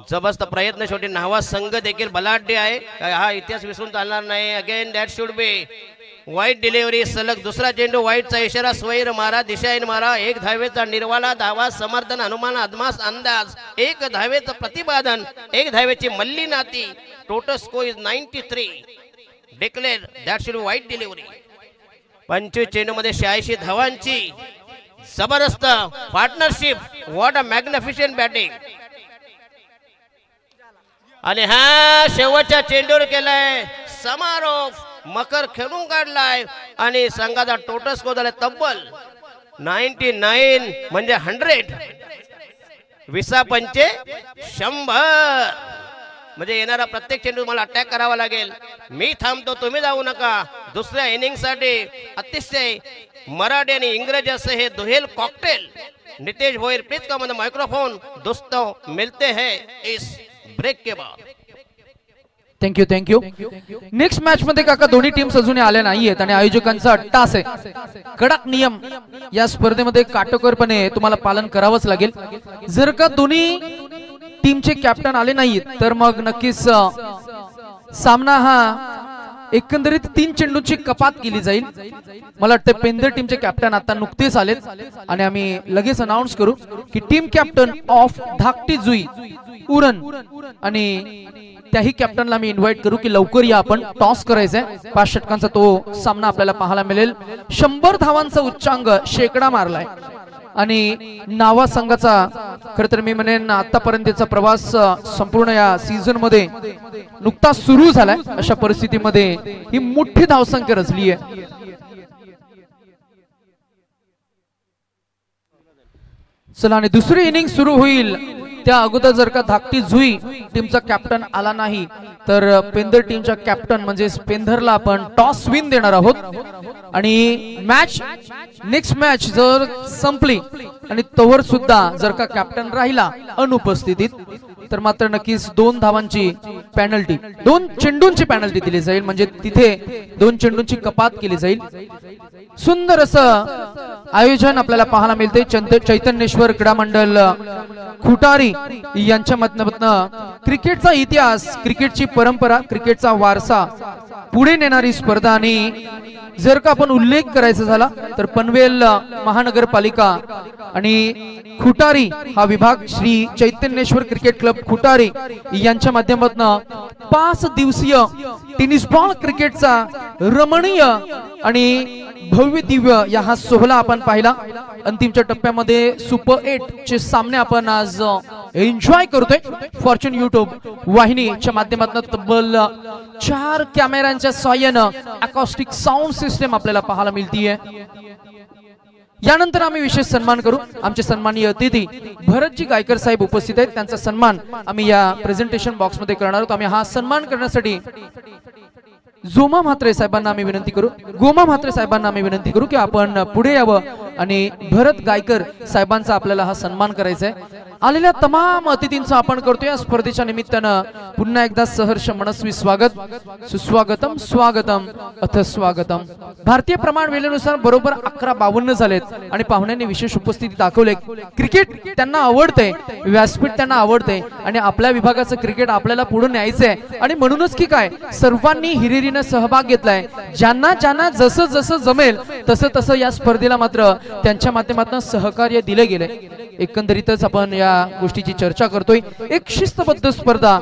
जबरदस्त प्रयत्न. शेवटी नावा संघ देखील बलाढ्य आहे हा इतिहास विसरून चालणार नाही. अगेन दॅट शुड बी वाईट डिलिव्हरी सलग दुसरा चेंडू वाईटचा इशारा स्वैर मारा दिशाहीन मारा 1 धावेचा निर्वाला धावा समर्थन अनुमान अदमास अंदाज 1 धावेचं प्रतिपादन 1 धावेची मल्ली नाती total score is 93 declare that should बी वाईट डिलिव्हरी. 25 चेंडू मध्ये 86 धावांची जबरदस्त पार्टनरशिप व्हॉट अ मॅग्निफिशंट बॅटिंग आणि हा शेवटच्या चेंडूवर केलाय समारोप मकर खेळून काढलाय आणि संघाचा टोटल स्कोर झाला तब्बल 99 म्हणजे 100 विसा पंचे 100 म्हणजे येणारा प्रत्येक चेंडू मला अटॅक करावा लागेल. मी थांबतो तुम्ही जाऊ नका. दुसऱ्या इनिंग साठी अतिशय मराठी आणि इंग्रजी असे हे दुहेल cocktail. Nitesh Bhoir please come on the microphone. दोस्तों मिलते हैं इस ब्रेक के बाद. थँक्यू. नेक्स्ट मॅच मध्ये काका दोन्ही टीम्स अजून आल्या नाहीयेत आणि आयोजकांचा अट्टास आहे. कडक नियम या स्पर्धेमध्ये काटेकोरपणे तुम्हाला पालन करावंच लागेल. जर का दोन्ही टीमचे कॅप्टन आले नाहीत तर मग नक्कीच सामना हा एकंदरीत 3 चेंडूंची कपात केली जाईल. मला वाटतं पेंधर टीमचे कॅप्टन आता नुकतेच आलेत आणि आम्ही लगेच अनाउन्स करू की टीम कॅप्टन ऑफ धाकटी जुई उरण आणि त्याही कॅप्टनला मी इन्व्हाइट करू की लवकर या आपण टॉस करायचंय. 5 षटकांचा तो सामना आपल्याला पाहायला मिळेल. 100 धावांचा उच्चांक शेकडा मारलाय आणि नावा संघाचा खरं तर मी म्हणेन आतापर्यंतचा प्रवास संपूर्ण या सीझन मध्ये नुकताच सुरू झालाय. अशा परिस्थितीमध्ये ही मोठी धावसंख्या रचली आहे. चला आणि दुसरी इनिंग सुरू होईल त्या अगोदर जर का धाकटी जुई टीमचा कॅप्टन आला नाही तर पेंधर टीमच्या कॅप्टन म्हणजे पेंधरला आपण टॉस विन देणार आहोत आणि मॅच नेक्स्ट मॅच जर संपली आणि तोवर सुद्धा जर का कॅप्टन राहिला अनुपस्थितीत तर मात्र नक्कीच 2 धावांची पेनल्टी 2 चेंडूंची पेनल्टी दिली जाईल. म्हणजे तिथे 2 चेंडूंची कपात केली जाईल. सुंदर असं आयोजन आपल्याला पाहायला मिळते. चैतन्येश्वर क्रीडा मंडळ खुटारी यांच्या माध्यमातून क्रिकेटचा इतिहास क्रिकेटची परंपरा क्रिकेटचा वारसा पुढे नेणारी स्पर्धा आणि जर का आपण उल्लेख करायचा झाला तर पनवेल महानगरपालिका आणि खुटारी हा विभाग श्री चैतन्येश्वर क्रिकेट क्लब खुटारी यांच्या माध्यमातून 5 दिवसीय टेनिस बॉल क्रिकेटचा रमणीय आणि भव्य दिव्य या हा सोहळा आपण पाहिला. अंतिमच्या टप्प्यामध्ये सुपर 8 चे सामने आपण आज एन्जॉय करतोय. फॉर्च्यून युट्यूब वाहिनीच्या माध्यमातून तब्बल 4 कॅमेऱ्यांच्या सहाय्यानं अकॉस्टिक साऊंड सिस्टम आपल्याला पाहायला मिळतीये. यानंतर आम्ही विशेष सन्मान करू. आमचे सन्माननीय अतिथी भरतजी गायकर साहेब उपस्थित आहेत. त्यांचा सन्मान आम्ही या प्रेझेंटेशन बॉक्स मध्ये करणार आहोत. आम्ही हा सन्मान करण्यासाठी गोमा म्हात्रे साहेबांना आम्ही विनंती करू की आपण पुढे यावं आणि भरत गायकर साहेबांचा आपल्याला हा सन्मान करायचा आहे. आलेल्या तमाम अतिथींचं आपण करतोय या स्पर्धेच्या निमित्तानं पुन्हा एकदा सहर्ष मनस्वी स्वागत. सुस्वागतम स्वागतम अथ स्वागतम. भारतीय प्रमाण वेळेनुसार बरोबर 11:52 झालेत आणि पाहुण्यांनी विशेष उपस्थिती दाखवले. क्रिकेट त्यांना आवडतंय, व्यासपीठ त्यांना आवडतंय आणि आपल्या विभागाचं क्रिकेट आपल्याला पुढे न्यायचंय आणि म्हणूनच की काय सर्वांनी हिरिरीने सहभाग घेतलाय. ज्यांना ज्यांना जसं जसं जमेल तसं तसं या स्पर्धेला मात्र त्यांच्या माध्यमातून सहकार्य दिले गेले. एकंदरीतच आपण या गोष्टीची चर्चा करतोय. एक शिस्तबद्ध स्पर्धा,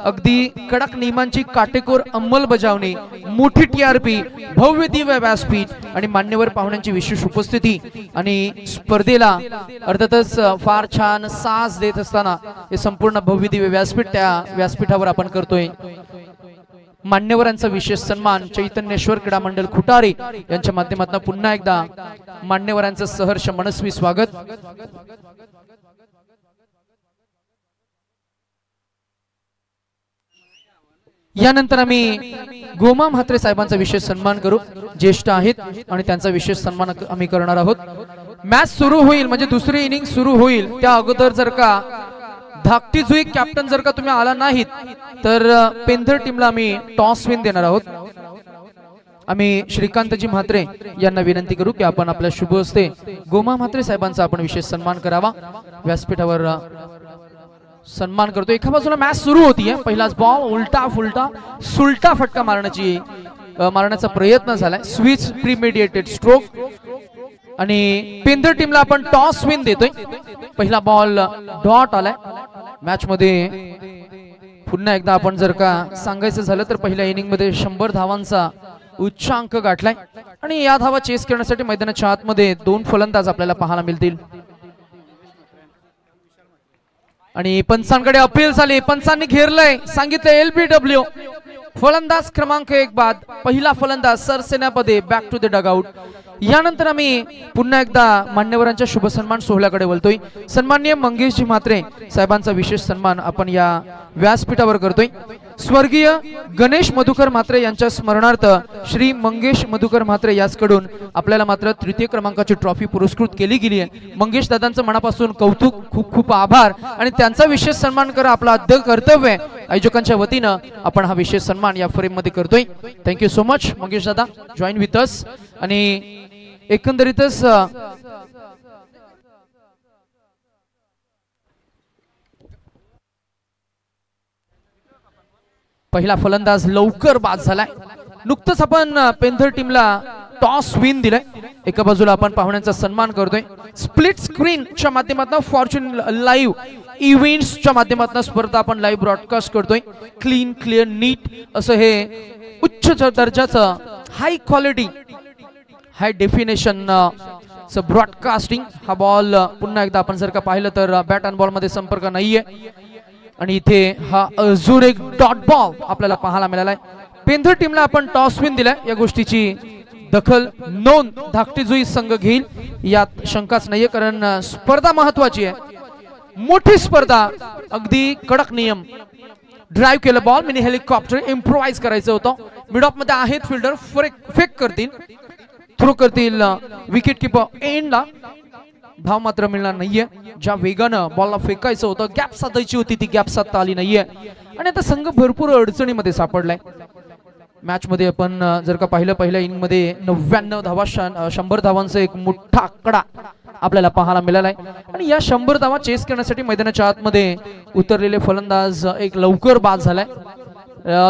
अगदी कडक नियमांची काटेकोर अंमलबजावणी, मोठी टीआरपी, भव्य दिव्य व्यासपीठ आणि मान्यवर पाहुण्यांची विशेष उपस्थिती आणि स्पर्धेला अर्थातच फार छान साज देत असताना हे संपूर्ण भव्य दिव्य व्यासपीठ त्या व्यासपीठावर आपण करतोय. मान्यवरांचा विशेष सन्मान चैतन्येश्वर क्रीडा मंडळ खुटारी यांच्या माध्यमातून पुन्हा एकदा मान्यवरांचं सहर्ष मनस्वी स्वागत. यानंतर आम्ही गोमा म्हात्रे साहेबांचा विशेष सन्मान करू. ज्येष्ठ आहेत आणि त्यांचा विशेष सन्मान आम्ही करणार आहोत. मॅच सुरू होईल म्हणजे दुसरी इनिंग सुरू होईल त्या अगोदर जर का धाकटी जुई कॅप्टन जर का तुम्ही आला नाहीत तर पेंधर टीमला आम्ही टॉस विन देणार आहोत. आम्ही श्रीकांतजी म्हात्रे यांना विनंती करू की आपण आपल्या शुभ हस्ते गोमा म्हात्रे साहेबांचा आपण विशेष सन्मान करावा. व्यासपीठावर सन्मान करतो. एका बाजूला मॅच सुरू होतीये. पहिलाच बॉल उलटा फुलटा सुलटा फटका मारण्याचा प्रयत्न झालाय. स्विच प्रीमेडिएटेड स्ट्रोक आणि पेंधर टीमला आपण टॉस विन देतोय. पहिला बॉल डॉट आलाय. मॅच मध्ये पुन्हा एकदा आपण जर का सांगायचं झालं तर पहिल्या इनिंग मध्ये 100 धावांचा उच्चांक गाठलाय आणि या धावा चेस करण्यासाठी मैदानाच्या आतमध्ये 2 फलंदाज आपल्याला पाहायला मिळतील. आणि पंचांकडे अपील झाली. पंचांनी घेरलंय, सांगितलं LBW. फलंदाज क्रमांक 1 बाद. पहिला फलंदाज सरसेनापदे बॅक टू द डगआउट. यानंतर आम्ही पुन्हा एकदा मान्यवरांच्या शुभ सन्मान सोहळ्याकडे वळतोय. सन्माननीय मंगेशजी म्हात्रे साहेबांचा विशेष सन्मान आपण या व्यासपीठावर करतोय. स्वर्गीय गणेश मधुकर म्हात्रे यांच्या स्मरणार्थ श्री मंगेश मधुकर म्हात्रे याचकडून आपल्याला मात्र 3य क्रमांकाची ट्रॉफी पुरस्कृत केली गेली आहे. मंगेश दादांचं मनापासून कौतुक, खूप खूप आभार आणि त्यांचा विशेष सन्मान करा आपलं आद्य कर्तव्य आहे. आयोजकांच्या वतीनं आपण हा विशेष सन्मान या फ्रेम मध्ये करतोय. थँक्यू सो मच मंगेश दादा, जॉईन विथ अस. आणि एकंदरीतच पहिला फलंदाज लवकर बाद झालाय. नुकतंच आपण पेंधर टीमला टॉस विन दिलाय. एका बाजूला आपण पाहुण्यांचा सन्मान करतोय. स्प्लिट स्क्रीनच्या माध्यमातून फॉर्च्यून लाईव्ह इव्हेंट्सच्या माध्यमातून स्पर्धा आपण लाईव्ह ब्रॉडकास्ट करतोय. क्लीन क्लिअर नीट असं हे उच्च दर्जाचं हाय क्वालिटी हाय डेफिनेशन ब्रॉडकास्टिंग. हा बॉल पुन्हा एकदा आपण जर का पाहिलं तर बॅट अँड बॉल मध्ये संपर्क नाहीये आणि इथे हा अजून एक डॉट बॉल आपल्याला पाहायला मिळालाय. पेंधर टीमला आपण टॉस विन दिलाय. या गोष्टीची दखल नोंद धाकटी जुई संघ घेईल यात शंकाच नाहीये, कारण स्पर्धा महत्वाची आहे. मोठी स्पर्धा, अगदी कडक नियम. ड्राईव्ह केलं बॉल, मिनी हेलिकॉप्टर इम्प्रोवाइज करायचं होतं. मिड ऑफ मध्ये आहेत फिल्डर, फेक करतील, थ्रो करतील विकेट किपर एंडला. धाव मात्र मिळणार नाहीये. ज्या वेगानं बॉलला फेकायचं होतं, गॅप साधायची होती, ती गॅप साधता आली नाहीये आणि आता संघ भरपूर अडचणीमध्ये सापडलाय. मॅच मध्ये आपण जर का पाहिलं पहिल्या इनिंग मध्ये 99 धावा 100 धावांचा एक मोठा आकडा आपल्याला पाहायला मिळालाय आणि या 100 धावा चेस करण्यासाठी मैदानाच्या आतमध्ये उतरलेले फलंदाज एक लवकर बाद झालाय.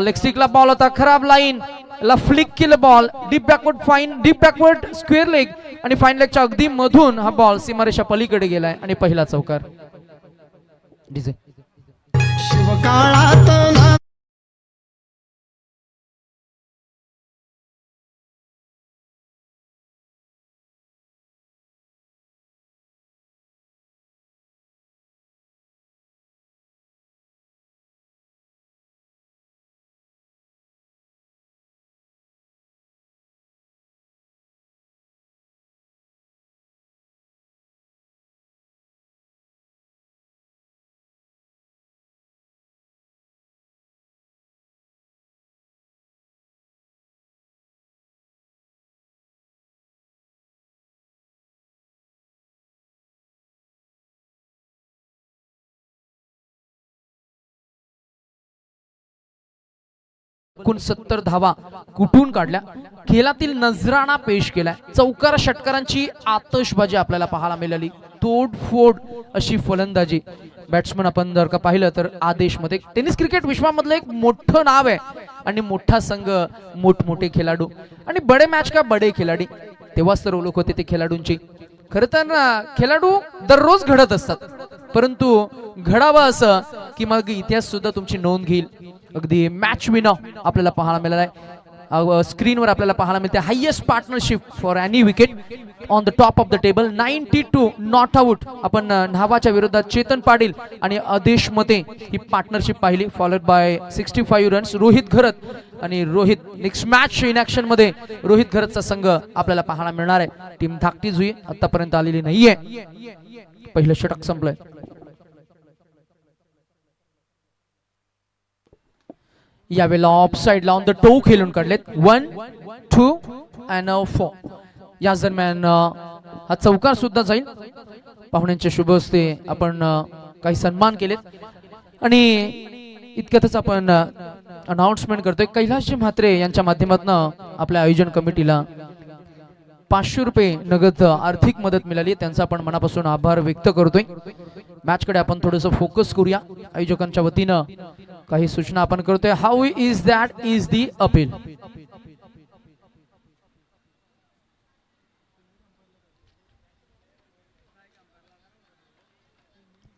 लेग स्टिकला बॉल होता, खराब लाईन ला फ्लिक केलं ball deep backward square leg आणि फाईन लेगच्या अगदी मधून हा बॉल सीमारेषा पलीकडे गेलाय आणि पहिला चौकार. डीजे शिवकाळात एकूण 70 धावा कुठून काढल्या. खेळातील नजराणा पेश केलाय. चौकार षटकारांची आतषबाजी आपल्याला पाहायला मिळाली. तोडफोड अशी फलंदाजी. बॅट्समन आपण जर का पाहिलं तर आदेश मध्ये टेनिस क्रिकेट विश्वामधलं एक मोठं नाव आहे आणि मोठा संघ, मोठमोठे खेळाडू आणि बडे मॅच का बडे खिलाडी. तेव्हाच तर ओळख होते ते खेळाडूंची. खरं तर खेळाडू दररोज घडत असतात, परंतु घडावं असं की मग इतिहास सुद्धा तुमची नोंद घेईल. अगदी मॅच विनर आपल्याला पाहायला मिळाला आहे. स्क्रीनवर आपल्याला पाहायला मिळते highest partnership for any wicket on the top of the table 92 not out. आपण न्हावाच्या विरोधात चेतन पाटील आणि आदेश मते ही पार्टनरशिप पाहिली. फॉलोड बाय 65 रन्स रोहित घरत आणि Rohit next match in action मध्ये रोहित घरतचा संघ आपल्याला पाहायला मिळणार आहे. टीम धाकटी जुई आतापर्यंत आलेली नाहीये. पहिलं षटक संपलंय. यावेळेला ऑफ साइड लावून द टो खेळून काढलेत. 1 2 अँड 4. या दरम्यान हा चौकार सुद्धा जाईल. पाहुण्यांच्या शुभ हस्ते आपण काही सन्मान केलेत आणि इतक्यातच आपण अनाउन्समेंट करतोय. कैलासजी म्हात्रे यांच्या माध्यमातून आपल्या आयोजन कमिटीला 500 रुपये नगद आर्थिक मदत मिळाली. त्यांचा आपण मनापासून आभार व्यक्त करतोय. मॅच कडे आपण थोडस फोकस करूया. आयोजकांच्या वतीनं काही सूचना आपण करतोय. How is that is the appeal.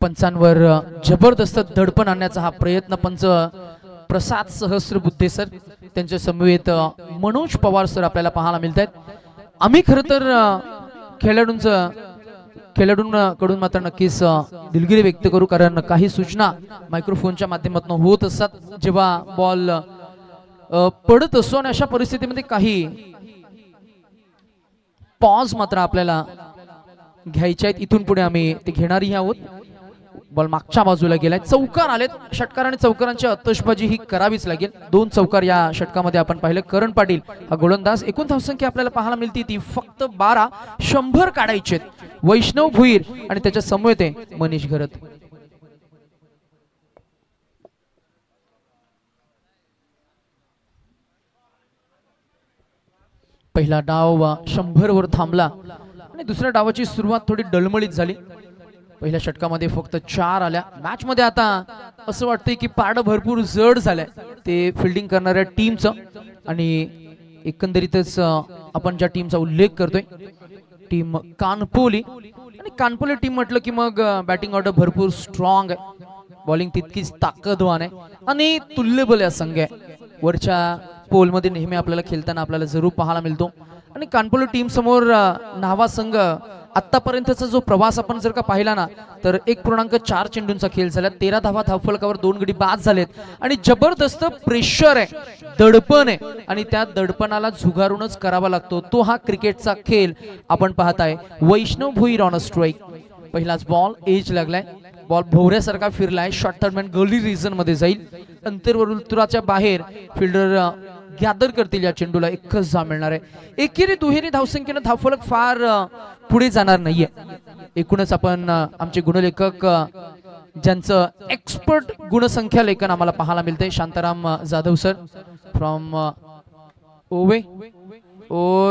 पंचांवर जबरदस्त दडपण आणण्याचा हा प्रयत्न पंच प्रसाद सहस्रबुद्धे सर त्यांच्या समवेत मनोज पवार सर आपल्याला पाहायला मिळत आहेत. आम्ही खरं तर खेळाडूंकडून मात्र नक्कीच दिलगिरी व्यक्त करू, कारण काही सूचना मायक्रोफोनच्या माध्यमातून होत असतात जेव्हा बॉल पडत असतो आणि अशा परिस्थितीमध्ये काही पॉज मात्र आपल्याला घ्यायचे आहेत. इथून पुढे आम्ही ते घेणारही आहोत. बॉल मागच्या बाजूला गेलाय. चौकार आलेत. षटकार आणि चौकारांची आतषबाजी ही करावीच लागेल. 2 चौकार या षटकामध्ये आपण पाहिलं. करण पाटील हा गोलंदाज. एकूण धावसंख्या आपल्याला पाहायला मिळते ती फक्त 12. 100 काढायचे. वैष्णव भुईर आणि त्याच्या समवेत मनीष घरत. पहिला डाव 100 वर थांबला आणि दुसऱ्या डावाची सुरुवात थोडी डळमळीत झाली. पहिल्या षटकामध्ये फक्त 4 आल्या. मॅच मध्ये आता असं वाटतंय की पारड भरपूर जड झालंय ते फिल्डिंग करणाऱ्या टीमचं आणि एकंदरीतच आपण ज्या टीमचा उल्लेख करतोय टीम कानपोली. आणि कानपोली टीम म्हटलं की मग बॅटिंग ऑर्डर भरपूर स्ट्रॉंग आहे. बॉलिंग तितकीच ताकदवान आहे आणि तुल्यबल या संघ आहे. वरच्या पोलमध्ये नेहमी आपल्याला खेळताना आपल्याला जरूर पाहायला मिळतो. आणि कानपोली टीम समोर न्हावा संघ आतापर्यंतचा जो प्रवास आपण जर का पाहिला ना तर 1.4 चेंडूंचा खेळ झाला. 13 धावा धावफलकावर 2 गडी बाद झालेत आणि जबरदस्त प्रेशर आहे, दडपण आहे आणि त्या दडपणाला झुगारूनच करावा लागतो तो हा क्रिकेटचा खेळ आपण पाहताय. वैष्णव भुईर ऑन अ स्ट्राईक. पहिलाच बॉल एज लागलाय. बॉल भोवऱ्यासारखा फिरलाय. शॉर्ट थर्डमॅन गली रिजन मध्ये जाईल. अंतर्वर्तुळाच्या बाहेर फिल्डर गॅदर करतील. या चेंडूला एकच जा मिळणार आहे. एकेरी दुहेरी धावसंख्येनं धावफलक फार पुढे जाणार नाहीये. एकूणच आपण आमचे गुणलेखक ज्यांचं एक्सपर्ट गुणसंख्या लेखन आम्हाला पाहायला मिळते शांताराम जाधव सर फ्रॉम ओवे.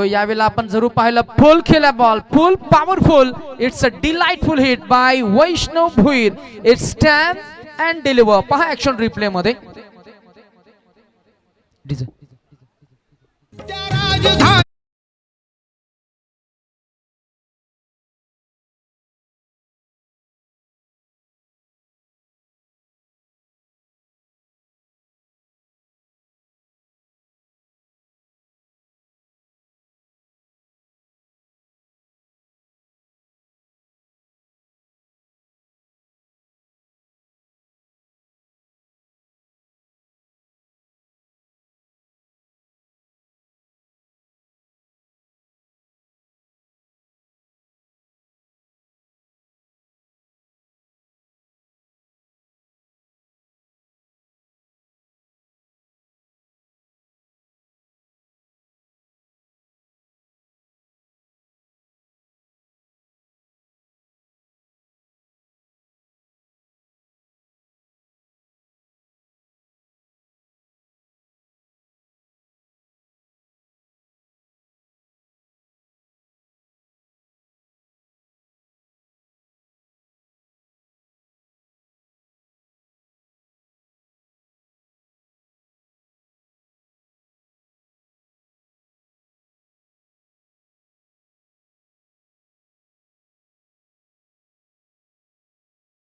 यावेळेला आपण जरूर पाहिलं फुल खेळला ball full powerful. It's a delightful hit by Vaishnav Bhoir. It's stamp and deliver. पहा ऍक्शन रिप्ले मध्ये. राजधानी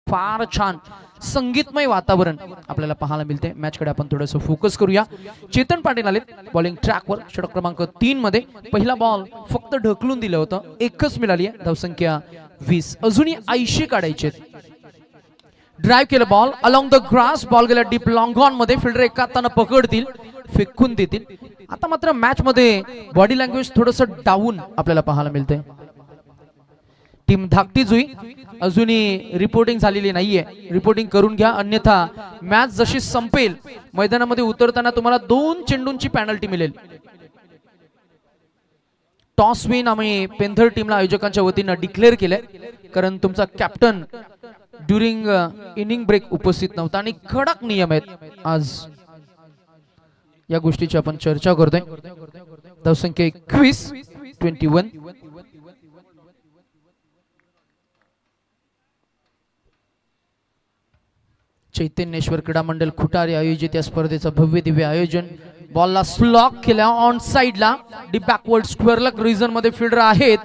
फार छान संगीतमय वातावरण आपल्याला पाहायला मिळते. मॅच कडे आपण थोडंसं फोकस करूया. चेतन पाटील आले बॉलिंग ट्रॅकवर षटक क्रमांक 3 मध्ये. पहिला बॉल फक्त ढकलून दिलं होतं, एकच मिळाली आहे. धावसंख्या 20. अजूनही 80 काढायचे. ड्राइव्ह केलं ball along the grass. Ball गेला डीप लॉंग ऑन मध्ये. फिल्डर एका हाताने पकडतील, फेकून देतील. आता मात्र मॅच मध्ये बॉडी लँग्वेज थोडंसं डाऊन आपल्याला पाहायला मिळते. टीम धाकटी जुई अजूनही रिपोर्टिंग झालेली नाहीये. रिपोर्टिंग करून घ्या, अन्यथा मॅच जशी संपेल मैदानामध्ये उतरताना तुम्हाला 2 चेंडूंची पेनल्टी मिळेल. टॉस विन आम्ही पेंथर टीमला आयोजकांच्या वतीनं डिक्लेअर केलंय, कारण तुमचा कॅप्टन ड्युरिंग इनिंग ब्रेक उपस्थित नव्हता आणि कडक नियम आहेत. आज या गोष्टीची आपण चर्चा करतोय. धावसंख्या 21. चैतन्येश्वर क्रीडा मंडळ खुटारी आयोजित या स्पर्धेचं भव्य दिव्य आयोजन. बॉलला स्लॉक केला ऑन साइडला, deep backward square leg region मध्ये फिल्डर आहेत.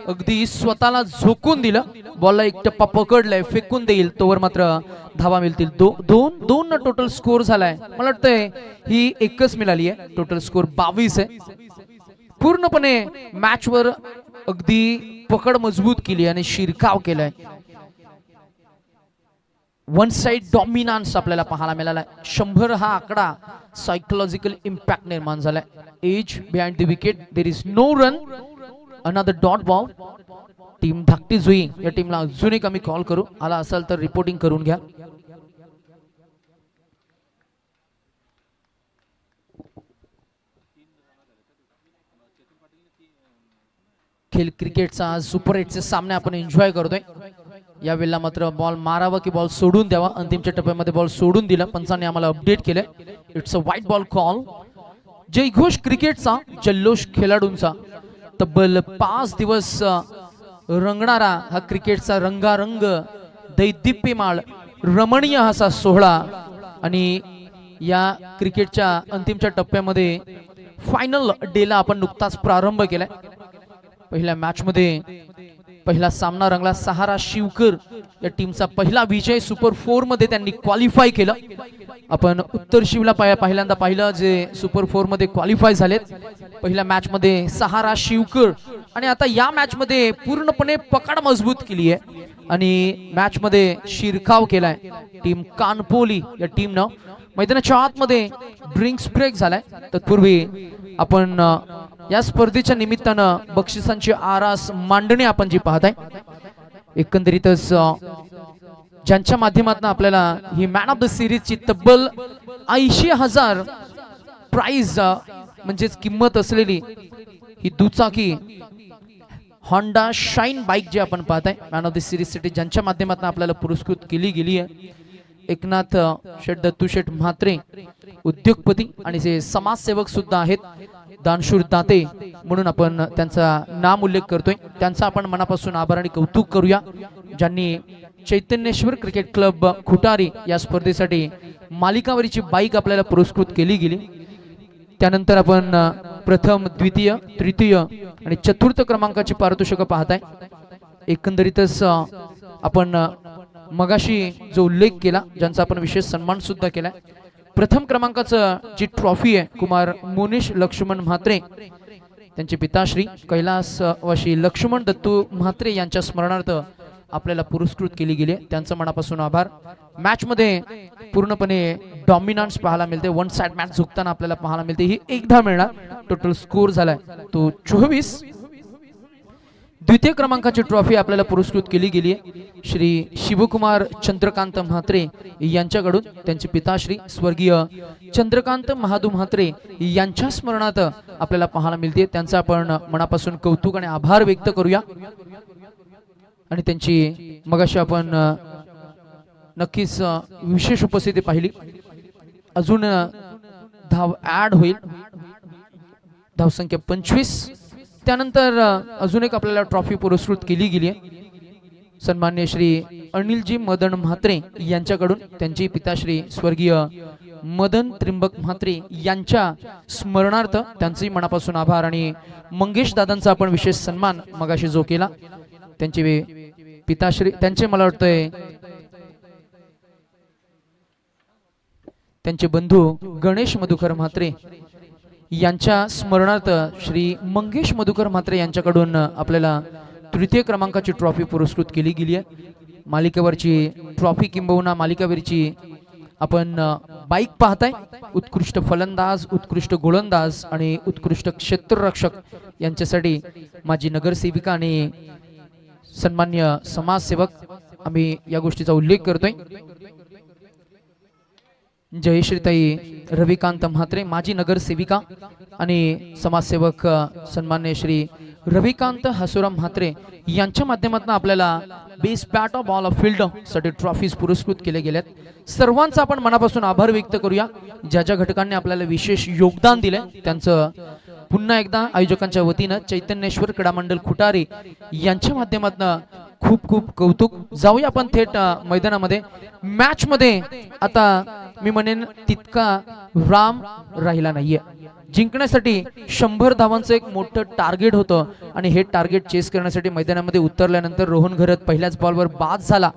अगदी स्वतःला झोकून दिलं. बॉलला एक टप्पा पकडलाय, फेकून देईल तोवर मात्र धावा मिळतील. दोन टोटल स्कोर झालाय. मला वाटतंय ही एकच मिळाली आहे. टोटल स्कोर 22 आहे. पूर्णपणे मॅच वर अगदी पकड मजबूत केली आणि शिरकाव केलाय. वन साइड डॉमिनान्स आपल्याला पाहायला मिळाला. 100 हा आकडा सायकोलॉजिकल इम्पॅक्ट निर्माण झालाय. Edge behind the wicket, there is no run, another dot ball. Team धाकटी जुई या टीमला अजून एक आम्ही कॉल करू. आला असाल तर रिपोर्टिंग करून घ्या. खेळ क्रिकेटचा सुपर 8चे सामने आपण एन्जॉय करतोय. या वेळेला मात्र बॉल मारावा की बॉल सोडून द्यावा. अंतिमच्या टप्प्यामध्ये बॉल सोडून दिला. पंचांनी आम्हाला अपडेट केले. It's a white ball call. जयघोष क्रिकेटचा जल्लोष खेळाडूंचा तब्बल 5 दिवस रंगणारा हा क्रिकेटचा रंगारंग दैदिप्यमाळ रमणीय असा सोहळा. आणि या क्रिकेटच्या अंतिमच्या टप्प्यामध्ये फायनल डेला आपण नुकताच प्रारंभ केलाय. पहिल्या मॅच मध्ये पहिला सामना रंगला. सहारा शिवकर या टीमचा पहिला विजय. सुपर 4 मध्ये त्यांनी क्वालिफाय केलं. आपण उत्तर शिवला पहिल्यांदा पाहिलं जे सुपर 4 मध्ये क्वालिफाय झालेत. पहिल्या मॅच मध्ये सहारा शिवकर आणि आता या मॅच मध्ये पूर्णपणे पकड मजबूत केली आहे आणि मॅच मध्ये शिरकाव केलाय टीम कानपोली या टीमनं. मैदानाच्या आतमध्ये ड्रिंक्स ब्रेक झालाय. तत्पूर्वी आपण या स्पर्धेच्या निमित्तानं बक्षिसांची आरास मांडणी आपण जी पाहताय. एकंदरीतच ज्यांच्या माध्यमातून आपल्याला ही मॅन ऑफ द सिरीजची तब्बल 80,000 प्राइज म्हणजेच किंमत असलेली ही दुचाकी होंडा शाईन बाईक जी आपण पाहताय मॅन ऑफ द सिरीज साठी ज्यांच्या माध्यमातून आपल्याला पुरस्कृत केली गेली आहे. एकनाथ शेठ दत्तू शेठ म्हात्रे उद्योगपती आणि जे समाजसेवक सुद्धा आहेत. दानशूर दाते म्हणून आपण त्यांचा नाम उल्लेख करतोय. त्यांचा आपण मनापासून आभार आणि कौतुक करूया ज्यांनी चैतन्येश्वर क्रिकेट क्लब खुटारी या स्पर्धेसाठी मालिकावरीची बाईक आपल्याला पुरस्कृत केली गेली. त्यानंतर आपण प्रथम, द्वितीय, तृतीय आणि चतुर्थ क्रमांकाची पारितोषिकं पाहताय. एकंदरीतच आपण मगाशी जो उल्लेख केला, ज्यांचा आपण विशेष सन्मान सुद्धा केलाय, प्रथम क्रमांकाचं जी ट्रॉफी आहे कुमार मोनिश लक्ष्मण म्हात्रे, त्यांचे पिताश्री कैलासवासी लक्ष्मण दत्तू म्हात्रे यांच्या स्मरणार्थ आपल्याला पुरस्कृत केली गेली. त्यांचं मनापासून आभार. मॅच मध्ये पूर्णपणे डॉमिनन्स पाहायला मिळते, वन साइड मॅच झुकताना आपल्याला पाहायला मिळते. ही एकदा मिळणार. टोटल स्कोर झालाय तो 24. द्वितीय क्रमांकाची ट्रॉफी आपल्याला पुरस्कृत केली गेली आहे श्री शिवकुमार चंद्रकांत म्हात्रे यांच्याकडून. त्यांचे पिताश्री स्वर्गीय चंद्रकांत महादू म्हात्रे यांच्या स्मरणार्थ आपल्याला पाहायला मिळते. त्यांचं आपण मनापासून कौतुक आणि आभार व्यक्त करूया. आणि त्यांची मगाशी आपण नक्कीच विशेष उपस्थिती पाहिली. अजून धाव ऍड होईल, धावसंख्या 25. त्यानंतर अजून एक आपल्याला ट्रॉफी पुरस्कृत केली गेली आहे सन्मान्य श्री अनिलजी मदन म्हात्रे यांच्याकडून. त्यांची पिताश्री स्वर्गीय मदन त्रिंबक म्हात्रे यांच्या स्मरणार्थ त्यांचे मनापासून आभार. आणि मंगेश दादांचा आपण विशेष सन्मान मगाशी जो केला, त्यांचे पिताश्री, त्यांचे मला वाटतंय त्यांचे बंधू गणेश मधुकर म्हात्रे यांच्या स्मरणार्थ श्री मंगेश मधुकर म्हात्रे यांच्याकडून आपल्याला तृतीय क्रमांकाची ट्रॉफी पुरस्कृत केली गेली आहे. मालिकेवरची ट्रॉफी किंबहुना मालिकावीरची आपण बाईक पाहताय. उत्कृष्ट फलंदाज, उत्कृष्ट गोलंदाज आणि उत्कृष्ट क्षेत्ररक्षक यांच्यासाठी माझी नगरसेविका आणि सन्मान्य समाजसेवक आम्ही या गोष्टीचा उल्लेख करतोय. जयश्रीताई रविकांत म्हात्रे माजी नगरसेविका आणि समाजसेवक सन्मान्य श्री रविकांत हसुराम म्हात्रे यांच्या माध्यमातून आपल्याला best bat of ball of field साठी ट्रॉफीज पुरस्कृत केले गेलेत. सर्वांचा आपण मनापासून आभार व्यक्त करूया. ज्या ज्या घटकांनी आपल्याला विशेष योगदान दिले त्यांचं पुन्हा एकदा आयोजकांच्या वतीनं चैतन्येश्वर क्रीडा मंडळ खुटारी यांच्या माध्यमातून खूप खूप कौतुक. जाऊया आपण थेट मैदानामध्ये. मॅच मध्ये आता मी म्हणेन तितका राम राहिला नाहीये. जिंकण्यासाठी 100 धावांचं एक मोठं टार्गेट होतं आणि हे टार्गेट चेस करण्यासाठी मैदानामध्ये उतरल्यानंतर रोहन घरत पहिल्याच बॉलवर बाद झाला.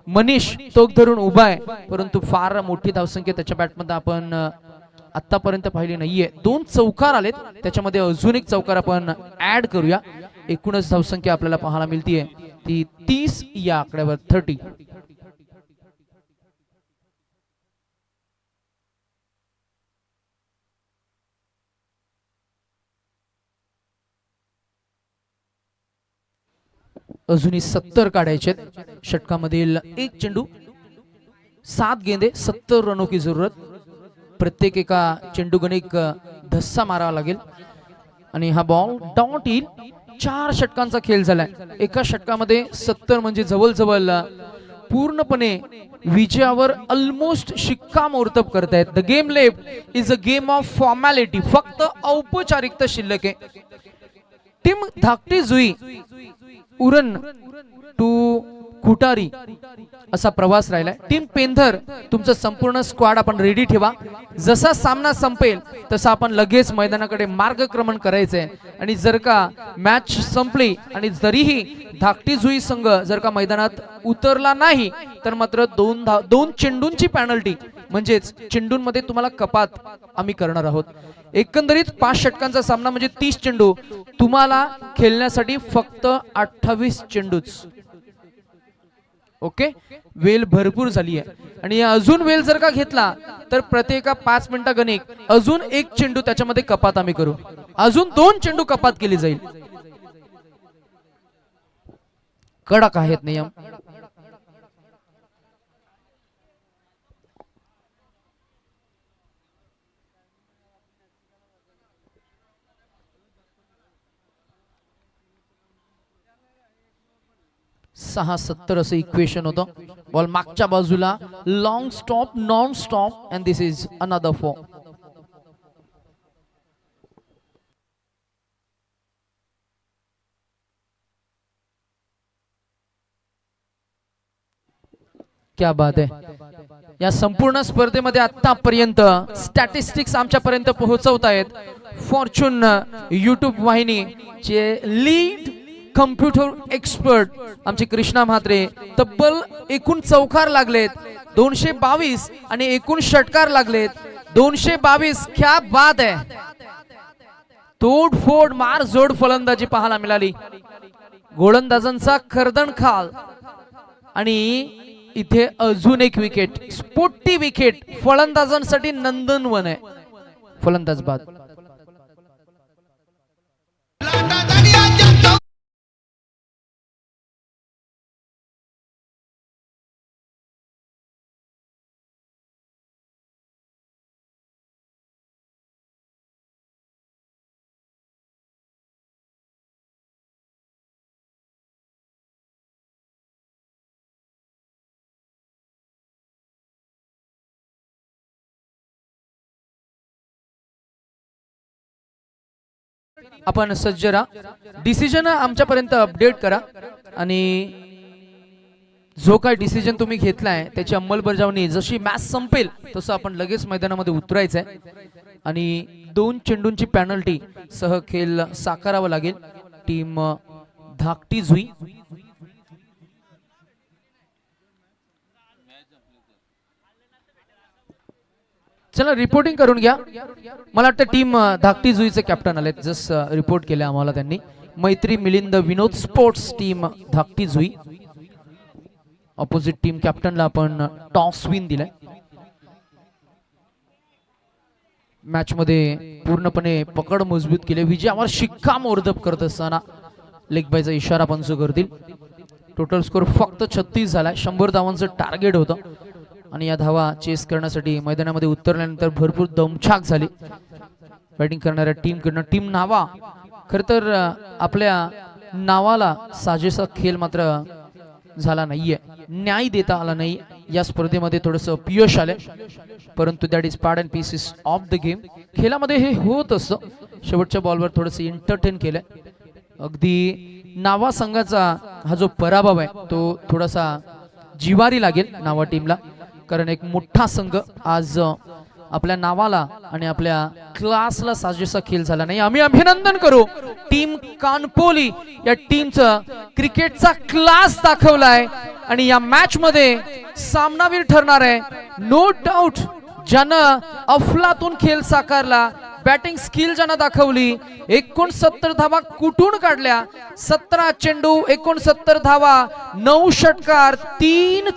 मनीष तोक धरून उभा आहे, परंतु फार मोठी धावसंख्या त्याच्या बॅटमध्ये आपण आतापर्यंत पाहिली नाहीये. 2 चौकार आलेत, त्याच्यामध्ये अजून एक चौकार आपण ऍड करूया. एकूणच धावसंख्या आपल्याला पाहायला मिळतीये ती 30 या आकड्यावर 30. अजूनही 70 काढायचे. षटकामधील एक चेंडू, 7 गेंदे, 70 रनों की जरूरत. प्रत्येक एका चेंडूगण एक धस्सा मारावा लागेल आणि हा बॉल डॉट येईल. 4 षटकांचा खेळ झालाय. एका षटकामध्ये 70 म्हणजे जवळजवळ पूर्णपणे विजयावर ऑलमोस्ट शिक्कामोर्तब करतायत. The game left is a game of formality. फक्त औपचारिकता शिल्लक आहे. टीम धाकटी जुई उरण टू खुटारी असा प्रवास राहिलाय. टीम पेंधर तुमचं संपूर्ण स्क्वॉड आपण रेडी ठेवा. जसा सामना संपेल तसा आपण लगेच मैदानाकडे मार्गक्रमण करायचंय. आणि जर का मॅच संपली आणि जरीही धाकटी जुई संघ जर का मैदानात उतरला नाही तर मात्र 2 चेंडूंची पॅनल्टी म्हणजेच चेंडूंमध्ये तुम्हाला कपात आम्ही करणार आहोत. एकंदरीत 5 षटकांचा सामना म्हणजे 30 चेंडू. तुम्हाला खेळण्यासाठी फक्त 28 चेंडूच. ओके, वेळ भरपूर झाली आहे आणि अजून वेळ जर का घेतला तर प्रत्येक 5 मिनिटा गणिक अजून एक चेंडू त्याच्यामध्ये कपात आम्ही करू. अजून 2 चेंडू कपात केली जाईल. कडक आहेत नियम. सहा 70 असं इक्वेशन होतं. बॉल मागच्या बाजूला, long stop, non stop, and this is another 4. क्या बात आहे. या संपूर्ण स्पर्धेमध्ये आतापर्यंत स्टॅटिस्टिक्स आमच्यापर्यंत पोहोचवत आहेत. फॉर्च्यून युट्यूब वाहिनीचे लीड कम्प्युटर एक्सपर्ट आमचे कृष्णा म्हात्रे तब्बल एकूण चौकार लागलेत 222 आणि एकूण षटकार लागलेत 222. क्या बात आहे. तोडफोड मार जोड फलंदाजी पाहायला मिळाली. गोलंदाजांचा कर्दनखाल आणि इथे अजून एक विकेट, स्पोर्टी विकेट फलंदाजांसाठी नंदनवन आहे. फलंदाज बाद. आपण सज्ज राहा. डिसिजन आमच्यापर्यंत अपडेट करा आणि जो काय डिसिजन तुम्ही घेतलाय त्याची अंमलबजावणी जशी मॅच संपेल तसं आपण लगेच मैदानामध्ये उतरायचंय आणि 2 चेंडूंची पेनल्टी सह खेळ साकारावा लागेल. टीम धाकटी जुई चला रिपोर्टिंग करून घ्या. मला वाटतं टीम धाकटी जुईचे कॅप्टन आले, जस्ट रिपोर्ट केले आम्हाला त्यांनी. मैत्री मिलिंद विनोद स्पोर्ट्स टीम धाकटी जुई. ऑपोजिट टीम कॅप्टनला आपण टॉस विन दिलाय. मॅच मध्ये पूर्णपणे पकड मजबूत केली. विजयावर शिक्कामोर्तब करत असताना लेग बायचा इशारा पंच करतील. टोटल स्कोर फक्त 36 झालाय. 100 धावांचं टार्गेट होतं आणि या धावा चेस करण्यासाठी मैदानामध्ये उतरल्यानंतर भरपूर दमछाक झाली बॅटिंग करणाऱ्या टीमकडनं. टीम नावा खर तर आपल्या नावाला साजेसा खेळ मात्र झाला नाहीये, न्याय देता आला नाही. या स्पर्धेमध्ये थोडस अपयश आले, परंतु that is part and pieces of the game. खेळामध्ये हे होत असतं. शेवटच्या बॉलवर थोडस एंटरटेन केलंय. अगदी नावा संघाचा हा जो पराभव आहे तो थोडासा जिवारी लागेल नावा टीमला, कारण एक मोठा संघ आज आपल्या नावाला आणि आपल्या क्लासला साजेसा खेळ झाला नाही. आम्ही अभिनंदन करू टीम कानपोली या टीमचं क्रिकेटचा क्लास दाखवलाय आणि या मॅच मध्ये सामनावीर ठरणार आहे. नो डाऊट ज्यानं अफलातून खेळ साकारला, बॅटिंग स्किल ज्यानं दाखवली, 69 धावा कुठून काढल्या, 17 चेंडू 69 धावा, 9 षटकार, 3